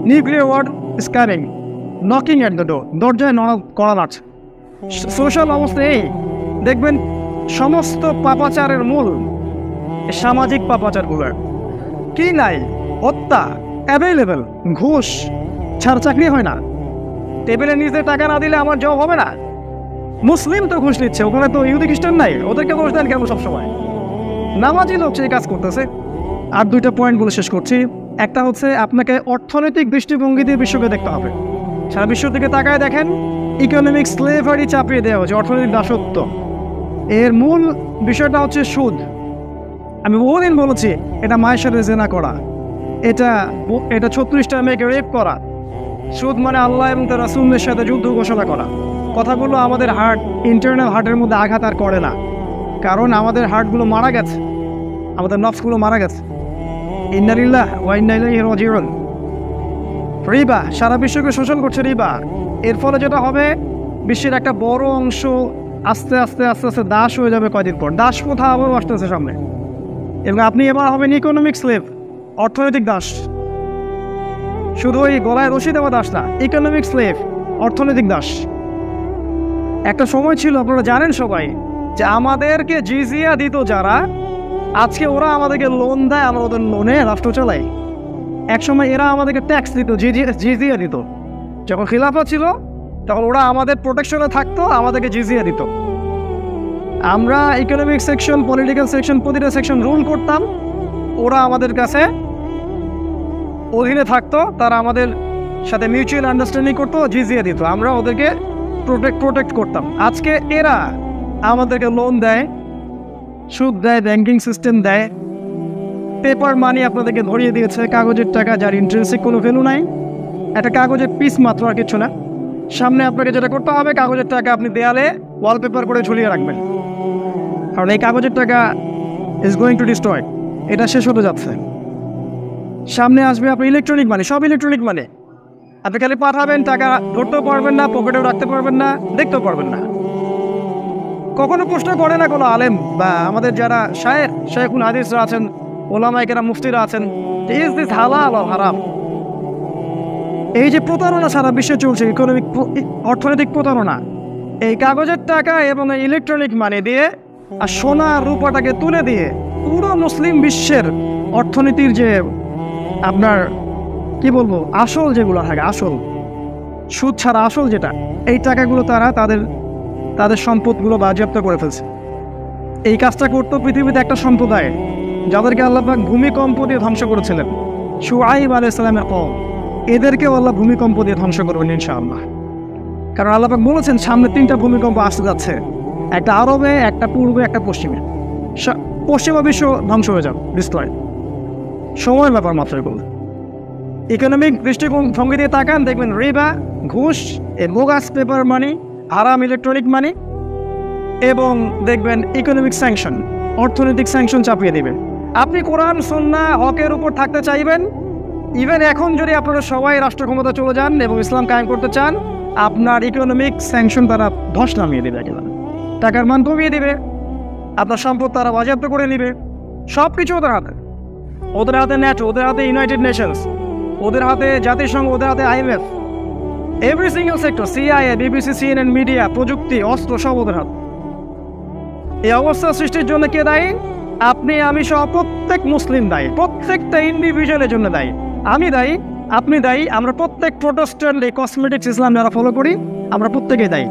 Nuclear war is coming, knocking at the door, দরজায় কড়া নাড়ছে। সোশ্যাল অবস্থা এই দেখবেন সমস্ত পাপাচারের মূল সামাজিক পাপাচারগুলোর কি নাই? হত্যা অ্যাভেলেবেল, ঘুষ ছাড়া চাকরি হয় না, টেবিলে নিজে টাকা না দিলে আমার জব হবে না। মুসলিম তো ঘুষ নিচ্ছে, ওখানে তো ইহুদি খ্রিস্টান নাই, ওদেরকে ঘুষ দেন কেন সবসময়? নামাজি লোক সেই কাজ করতেছে। আর দুইটা পয়েন্ট বলে শেষ করছি। একটা হচ্ছে আপনাকে অর্থনৈতিক দৃষ্টিভঙ্গি দিয়ে বিশ্বকে দেখতে হবে। সারা বিশ্ব থেকে তাকায় দেখেন, ইকোনমিক স্লেভারি চাপিয়ে দেওয়া হচ্ছে, অর্থনৈতিক দাসত্ব। এর মূল বিষয়টা হচ্ছে সুদ। আমি বহুদিন বলেছি এটা মায়ের সাথে জেনা করা, এটা 36টা মেয়েকে রেপ করা। সুদ মানে আল্লাহ এবং তার রাসূলের সাথে যুদ্ধ ঘোষণা করা। কথাগুলো আমাদের হার্ট, ইন্টারনাল হার্টের মধ্যে আঘাত আর করে না, কারণ আমাদের হার্টগুলো মারা গেছে, আমাদের নফসগুলো মারা গেছে। ইন্না লিল্লাহি ওয়া ইন্না ইলাইহি রাজিউন। রিবা সারা বিশ্বকে শোষণ করছে রিবা। এর ফলে যেটা হবে, বিশ্বের একটা বড় অংশ আস্তে আস্তে আস্তে আস্তে দাস হয়ে যাবে। কয়দিন পর দাস প্রথা আবার আসতেছে সামনে, এবং আপনি এবার হবেন ইকোনমিক স্লেভ, অর্থনৈতিক দাস। শুধু ওই গলায় রশি দেওয়া দাস না, ইকোনমিক স্লেভ, অর্থনৈতিক দাস। একটা সময় ছিল, আপনারা জানেন সবাই, যে আমাদেরকে জিজিয়া দিত যারা, আজকে ওরা আমাদেরকে লোন দেয়, আমরা ওদের লোনে রাষ্ট্র চালাই। একসময় এরা আমাদেরকে ট্যাক্স দিত, জিজিয়া দিত। যখন খিলাফা ছিল তখন ওরা আমাদের প্রোটেকশনে থাকতো, আমাদেরকে জিজিয়া দিত। আমরা ইকোনমিক সেকশন, পলিটিক্যাল সেকশন, প্রতিটা সেকশন রুল করতাম, ওরা আমাদের কাছে অধীনে থাকতো, তারা আমাদের সাথে মিউচুয়াল আন্ডারস্ট্যান্ডিং করতো, জিজিয়া দিত, আমরা ওদেরকে প্রোটেক্ট করতাম। আজকে এরা আমাদেরকে লোন দেয়, সুদ দেয়, ব্যাংকিং সিস্টেম দেয়, পেপার মানি আপনাদেরকে ধরিয়ে দিয়েছে, কাগজের টাকা যার ইন্টারেস্টিক কোনো ভ্যালু নাই, একটা কাগজের পিস মাত্র, আর কিছু না। সামনে আপনাকে যেটা করতে হবে, কাগজের টাকা আপনি দেয়ালে ওয়ালপেপার করে ঝুলিয়ে রাখবেন, কারণ এই কাগজের টাকা ইজ গোয়িং টু ডিস্ট্রয়, এটা শেষ হতে যাচ্ছে। সামনে আসবে আপনার ইলেকট্রনিক মানি, সব ইলেকট্রনিক মানি। আপনি খালি পাঠাবেন, টাকা ধরতেও পারবেন না, পকেটেও রাখতে পারবেন না, দেখতেও পারবেন না। কখনো প্রশ্ন করে না কোনো আলেম বা আমাদের যারা শায়েখুল হাদিসরা আছেন, ওলামায়ে কেরাম, মুফতিরা আছেন, ইজ দিস হালাল অর হারাম? এই যে প্রতারণা সারা বিশ্বে চলছে, ইকোনমিক অর্থনৈতিক প্রতারণা, এই কাগজের টাকা এবং এই ইলেকট্রনিক মানি দিয়ে আর সোনা রূপাটাকে তুলে দিয়ে পুরো মুসলিম বিশ্বের অর্থনীতির যে আপনার কি বলবো, আসল যেগুলো থাকে, আসল সুদ ছাড়া আসল যেটা, এই টাকাগুলো তারা তাদের সম্পদগুলো বাজেয়াপ্ত করে ফেলছে। এই কাজটা করতো পৃথিবীতে একটা সম্প্রদায়, যাদেরকে আল্লাহ পাক ভূমিকম্প দিয়ে ধ্বংস করেছিলেন, শুআইব আলাইহিস সালামের কওম। এদেরকেও আল্লাহ ভূমিকম্প দিয়ে ধ্বংস করবেন ইনশাআল্লাহ, কারণ আল্লাহ পাক বলেছেন সামনে 3টা ভূমিকম্প আসতে যাচ্ছে, একটা আরবে, একটা পূর্বে, একটা পশ্চিমে। পশ্চিমা বিশ্ব ধ্বংস হয়ে যাবে, ডিস্ট্রয়। সময়ের ব্যাপার মাত্র এগুলো। ইকোনমিক দৃষ্টিভঙ্গি দিয়ে তাকান, দেখবেন রিবা, ঘুষ, বোগাস পেপার মানি, হারাম ইলেকট্রনিক মানি, এবং দেখবেন ইকোনমিক স্যাংশন, অর্থনৈতিক স্যাংশন চাপিয়ে দেবেন। আপনি কোরআন সুন্নাহ হকের উপর থাকতে চাইবেন, ইভেন এখন যদি আপনারা সবাই রাষ্ট্র ক্ষমতা চলে যান এবং ইসলাম কায়েম করতে চান, আপনার ইকোনমিক স্যাংশন তারা ধস নামিয়ে দেবে, একেবারে টাকার মান কমিয়ে দেবে, আপনার সম্পদ তারা বাজেয়াপ্ত করে নেবে। সব কিছু ওদের হাতে, ওদের হাতে ন্যাটো, ওদের হাতে ইউনাইটেড নেশনস, ওদের হাতে জাতিসংঘ, ওদের হাতে IMF, every single sector, CIA, BBC, CNN, media, প্রযুক্তি, অস্ত্র, সব ওদের হাতে। এই অবস্থা সৃষ্টির জন্য কে দায়ী? আপনি, আমি সহ প্রত্যেক মুসলিম দায়ী, প্রত্যেকটা ইন্ডিভিজুয়ালের জন্য দায়ী। আমি দায়ী, আপনি দায়ী, আমরা প্রত্যেক প্রোটেস্ট্যান্ট এই কসমেটিক্স ইসলাম যারা ফলো করি, আমরা প্রত্যেকেই দায়ী,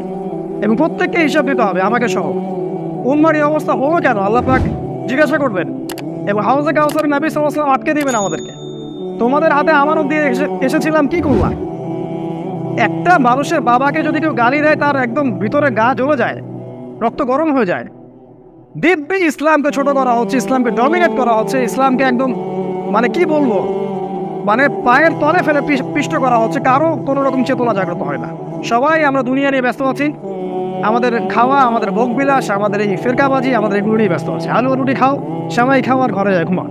এবং প্রত্যেককে হিসাব দিতে হবে, আমাকে সহ। উম্মার এই অবস্থা হলো কেন আল্লাহ পাক জিজ্ঞাসা করবেন, এবং হাউজে কাউসার নবী সাল্লাল্লাহু আলাইহি ওয়াসাল্লাম আটকে দিবেন আমাদেরকে, তোমাদের হাতে আমানত দিয়ে এসেছিলাম, কি করলাম? একটা মানুষের বাবাকে যদি কেউ গালি দেয়, তার একদম ভিতরে গা জ্বলে যায়, রক্ত গরম হয়ে যায়। দিব্যি ইসলামকে ছোট করা হচ্ছে, ইসলামকে ডমিনেট করা হচ্ছে, ইসলামকে একদম মানে কি বলবো, মানে পায়ের তলে ফেলে পিষ্ট করা হচ্ছে। কারো কোনো রকম চেতনা জাগ্রত হয় না, সবাই আমরা দুনিয়া নিয়ে ব্যস্ত আছি, আমাদের খাওয়া, আমাদের ভোগবিলাস, আমাদের এই ফেরকাবাজি, আমাদের এগুলো নিয়ে ব্যস্ত আছে। আলু রুটি খাও, সেমাই খাও, আর ঘরে যায় ঘুমা।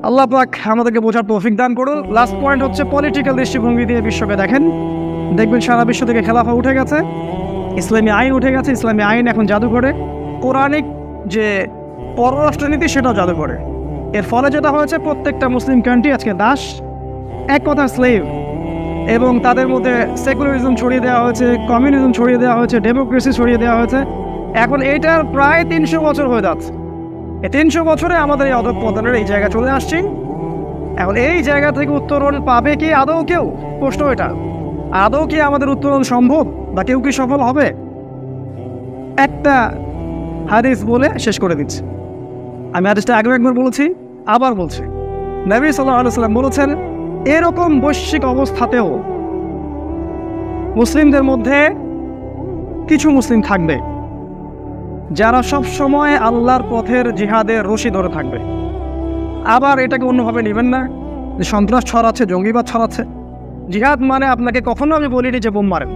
আল্লাহ পাক আমাদেরকে বোঝার তৌফিক দান করুন। লাস্ট পয়েন্ট হচ্ছে পলিটিক্যাল দৃষ্টিভঙ্গি দিয়ে বিশ্বকে দেখেন, দেখবেন সারা বিশ্ব থেকে খেলাফা উঠে গেছে, ইসলামী আইন উঠে গেছে, ইসলামী আইন এখন জাদু করে, পৌরাণিক যে পররাষ্ট্রনীতি সেটাও জাদু করে। এর ফলে যেটা হয়েছে, প্রত্যেকটা মুসলিম কান্ট্রি আজকে দাস, এক কথা স্লেভ। এবং তাদের মধ্যে সেকুলারিজম ছড়িয়ে দেওয়া হয়েছে, কমিউনিজম ছড়িয়ে দেওয়া হয়েছে, ডেমোক্রেসি ছড়িয়ে দেওয়া হয়েছে। এখন এইটার প্রায় 300 বছর হয়ে যাচ্ছে। এই 300 বছরে আমাদের এই অধঃপতনের এই জায়গা চলে আসছি। এখন এই জায়গা থেকে উত্তরণ পাবে কি আদৌ কেউ? প্রশ্ন এটা, আদৌ কি আমাদের উত্তরণ সম্ভব বা কেউ কি সফল হবে? একটা হাদিস বলে শেষ করে দিচ্ছি। আমি হাদিসটা আগেও একবার বলেছি, আবার বলছি। নবী সাল্লাল্লাহু আলাইহি ওয়াসাল্লাম বলেছেন, এরকম বৈশ্বিক অবস্থাতেও মুসলিমদের মধ্যে কিছু মুসলিম থাকবে যারা সব সময় আল্লাহর পথের জিহাদের রশি ধরে থাকবে। আবার এটাকে অন্যভাবে নেবেন না যে সন্ত্রাস ছড়াচ্ছে, জঙ্গিবাদ ছড়াচ্ছে। জিহাদ মানে আপনাকে কখনো আমি বলিনি যে বোম মারেন।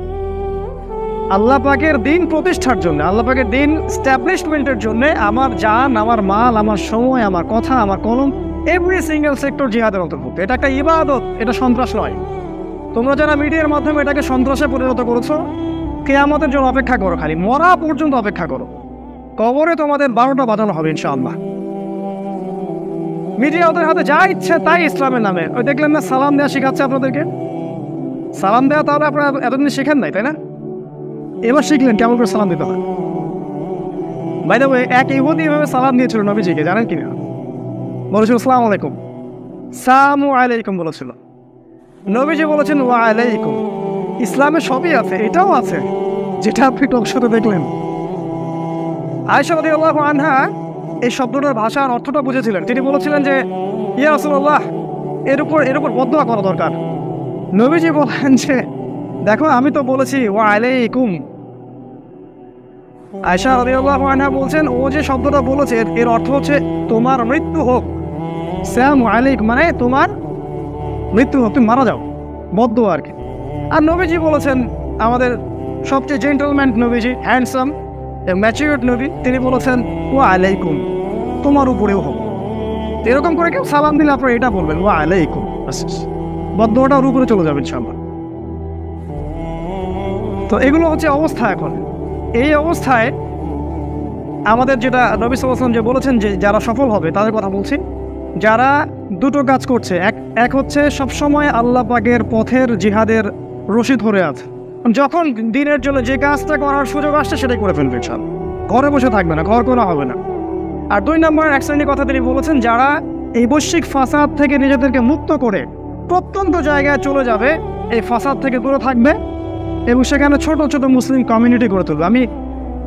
আল্লাহ পাকের দিন প্রতিষ্ঠার জন্য, আল্লাহ পাকের দিন স্ট্যাবলিশমেন্টের জন্য আমার জান, আমার মাল, আমার সময়, আমার কথা, আমার কলম, এভরি সিঙ্গেল সেক্টর জিহাদের অন্তর্ভুক্ত। এটা একটা ইবাদত, এটা সন্ত্রাস নয়। তোমরা যারা মিডিয়ার মাধ্যমে এটাকে সন্ত্রাসে পরিণত করেছো, কিয়ামতের জন্য অপেক্ষা করো, খালি মরা পর্যন্ত অপেক্ষা করো। কবরে তোমাদের 12টা বাজানো হবে ইনশাআল্লাহ। মিডিয়া ওদের হাতে যা ইচ্ছে তাই ইসলামের নামে। ওই দেখলেন না সালাম দেওয়া শেখাচ্ছে আপনাদেরকে, সালাম দেওয়া তাহলে আপনারা এতদিন শেখেন নাই, তাই না? এবার শিখলেন কেমন করে সালাম দিতে হয়। বাই দ্য ওয়ে, এক ইহুদি এভাবে সালাম দিয়েছিল নবীজিকে, জানেন কিনা? বলেছিল আসসালামু আলাইকুম, সালামু আলাইকুম বলেছিল। নবীজি বলেছেন ওয়া আলাইকুম। ইসলামে সবই আছে, এটাও আছে যেটা আপনি টকশোতে দেখলেন। আয়েশা রাদিয়াল্লাহু আনহা এই শব্দটার ভাষার অর্থটা বুঝেছিলেন। তিনি বলেছিলেন যে ইয়া রাসূলুল্লাহ, এর উপর বদদোয়া করা দরকার। নবীজি বলেন যে দেখো আমি তো বলেছি ওয়া আলাইকুম। আয়েশা রাদিয়াল্লাহু আনহা বলছেন ও যে শব্দটা বলেছে এর অর্থ হচ্ছে তোমার মৃত্যু হোক। আসসালামু আলাইকুম মানে তোমার মৃত্যু হোক, তুমি মারা যাও, বদদোয়া আর কি। আর নবীজি বলেছেন, আমাদের সবচেয়ে জেন্টলম্যান নবীজি, হ্যান্ডসাম ম্যাচিউরড নবী, তিনি বলেছেন ওয়া আলাইকুম, তোমার উপরেও হোক। এরকম করে কেউ সালাম দিলে আপনারা এটা বলবেন ওয়া আলাইকুম, বদদোয়াটা ওর উপরে চলে যাবে ইনশাআল্লাহ। তো এগুলো হচ্ছে অবস্থা। এখন এই অবস্থায় আমাদের যেটা নবী সাল্লাল্লাহু আলাইহি ওয়াসাল্লাম যে বলেছেন যে যারা সফল হবে তাদের কথা বলছি, যারা দুটো কাজ করছে। এক হচ্ছে সবসময় আল্লাহ পাকের পথের জিহাদের রশি ধরে আছে, যখন দিনের জন্য যে কাজটা করার সুযোগ আসছে সেটাই করে ফেলবে ইনশাআল্লাহ, ঘরে বসে থাকবে না, ঘর করা হবে না। আর 2 নম্বর এক শ্রেণীর কথা তিনি বলেছেন, যারা এই বৈশ্বিক ফাসাদ থেকে নিজেদেরকে মুক্ত করে প্রত্যন্ত জায়গায় চলে যাবে, এই ফাসাদ থেকে দূরে থাকবে এবং সেখানে ছোট ছোট মুসলিম কমিউনিটি গড়ে তুলবে। আমি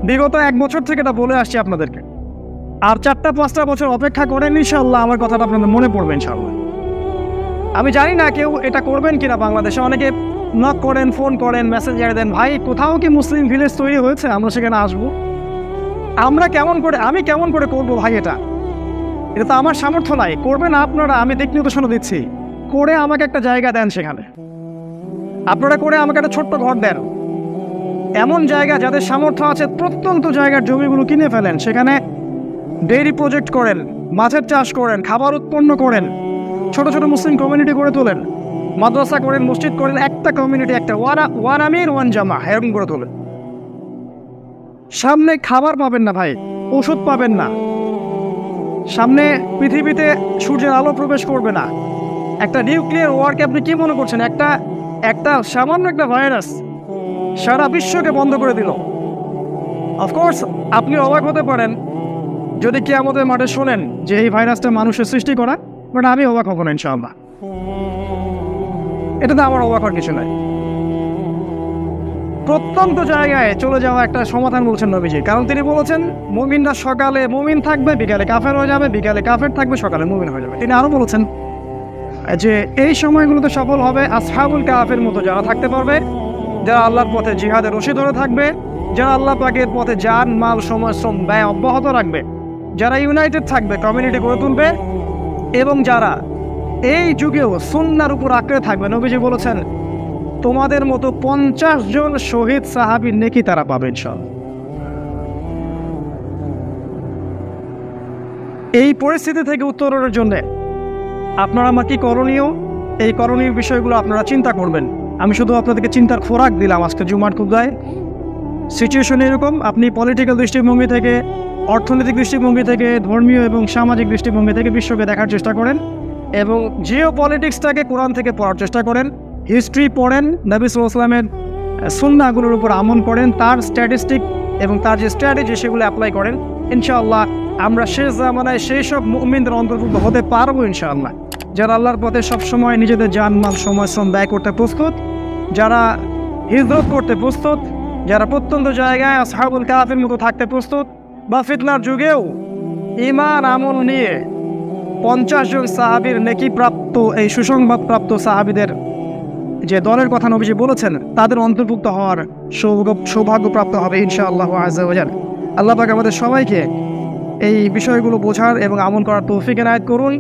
বিগত 1 বছর থেকে এটা বলে আসছি আপনাদেরকে। আর 4-5টা বছর অপেক্ষা করেন, ইনশাআল্লাহ আমার কথাটা আপনাদের মনে পড়বে ইনশাআল্লাহ। আমি জানি না কেউ এটা করবেন কিনা। বাংলাদেশে অনেকে নক করেন, ফোন করেন, মেসেঞ্জার দেন, ভাই কোথাও কি মুসলিম ভিলেজ তৈরি হয়েছে, আমরা সেখানে আসবো। আমি কেমন করে করবো ভাই? এটা তো আমার সামর্থ্য নাই। করবেন আপনারা, আমি দিক নির্দেশনা দিচ্ছি। করে আমাকে একটা জায়গা দেন, সেখানে আপনারা করে আমাকে একটা ছোট্ট ঘর দেন। এমন জায়গা যাদের সামর্থ্য আছে প্রত্যন্ত জায়গার জমিগুলো কিনে ফেলেন, সেখানে ডেইরি প্রজেক্ট করেন, মাছের চাষ করেন, খাবার উৎপন্ন করেন, ছোট ছোট মুসলিম কমিউনিটি গড়ে তোলেন, মাদ্রাসা করেন, মসজিদ করেন, একটা কমিউনিটি, একটা ওয়ান আমির ওয়ান জামা এরকম গড়ে তোলেন। সামনে খাবার পাবেন না ভাই, ওষুধ পাবেন না, সামনে পৃথিবীতে সূর্যের আলো প্রবেশ করবে না। একটা নিউক্লিয়ার ওয়ারকে আপনি কি মনে করছেন? একটা সামান্য একটা ভাইরাস সারা বিশ্বকে বন্ধ করে দিল। অফকোর্স আপনি অবাক হতে পারেন যদি কিয়ামতের মাঠে শোনেন যে এই ভাইরাসটা মানুষের সৃষ্টি করা, বাট আমি অবাক হব না ইনশাআল্লাহ। এটাতে আমার অবাক হওয়ার কিছু নাই। প্রত্যন্ত জায়গায় চলে যাওয়া একটা সমাধান বলছেন নবীজি, কারণ তিনি বলেছেন মুমিনরা সকালে মুমিন থাকবে, বিকালে কাফের হয়ে যাবে, বিকালে কাফের থাকবে, সকালে মুমিন হয়ে যাবে। তিনি আরও বলেছেন যে এই সময়গুলোতে সফল হবে আসহাবুল কাফের মতো যারা থাকতে পারবে, যারা আল্লাহর পথে জিহাদের রশি ধরে থাকবে, যারা আল্লাহ পাকের পথে জান মাল সময় শ্রম ব্যয় অব্যাহত রাখবে, যারা ইউনাইটেড থাকবে, কমিউনিটি গড়ে তুলবে, এবং যারা এই যুগেও সুন্নাহর উপর আঁকড়ে থাকবে। নবীজি বলেছেন তোমাদের মতো 50 জন শহীদ সাহাবীর নেকি তারা পাবে ইনশাআল্লাহ। এই পরিস্থিতি থেকে উত্তরণের জন্য আপনারা আমার কি করণীয়, এই করণীয় বিষয়গুলো আপনারা চিন্তা করবেন। আমি শুধু আপনাদেরকে চিন্তার খোরাক দিলাম আজকে জুমার খুতবায়। সিচুয়েশন এরকম, আপনি পলিটিক্যাল দৃষ্টিভঙ্গি থেকে, অর্থনৈতিক দৃষ্টিভঙ্গি থেকে, ধর্মীয় এবং সামাজিক দৃষ্টিভঙ্গি থেকে বিশ্বকে দেখার চেষ্টা করেন এবং জিও পলিটিক্সটাকে কোরআন থেকে পড়ার চেষ্টা করেন। হিস্ট্রি পড়েন, নবী সাল্লাল্লাহু আলাইহি ওয়াসাল্লামের সুন্নাহগুলোর উপর আমল করেন, তার স্ট্যাটিস্টিক এবং তার যে স্ট্র্যাটেজি সেগুলো অ্যাপ্লাই করেন, ইনশাআল্লাহ আমরা শেষ জামানায় সেই সব মুমিনদের অন্তর্ভুক্ত হতে পারবো ইনশাআল্লাহ, যারা আল্লাহর পথে সবসময় নিজেদের জানমাল সময় শ্রম ব্যয় করতে প্রস্তুত, যারা হিজরত করতে প্রস্তুত, যারা প্রত্যন্ত জায়গায় আসহাবুল কাহাফের মতো থাকতে প্রস্তুত, বা ফিতনার যুগেও ঈমান আমল নিয়ে 50 জন সাহাবীর নেকি প্রাপ্ত এই সুসংবাদপ্রাপ্ত সাহাবীদের যে দলের কথা নবীজি বলেছেন তাদের অন্তর্ভুক্ত হওয়ার সৌভাগ্যপ্রাপ্ত হবে ইনশাআল্লাহ আযজা ওয়া জাল। আল্লাহ পাক আমাদের সবাইকে এই বিষয়গুলো বোঝার এবং আমল করার তৌফিক এনায়েত করুন।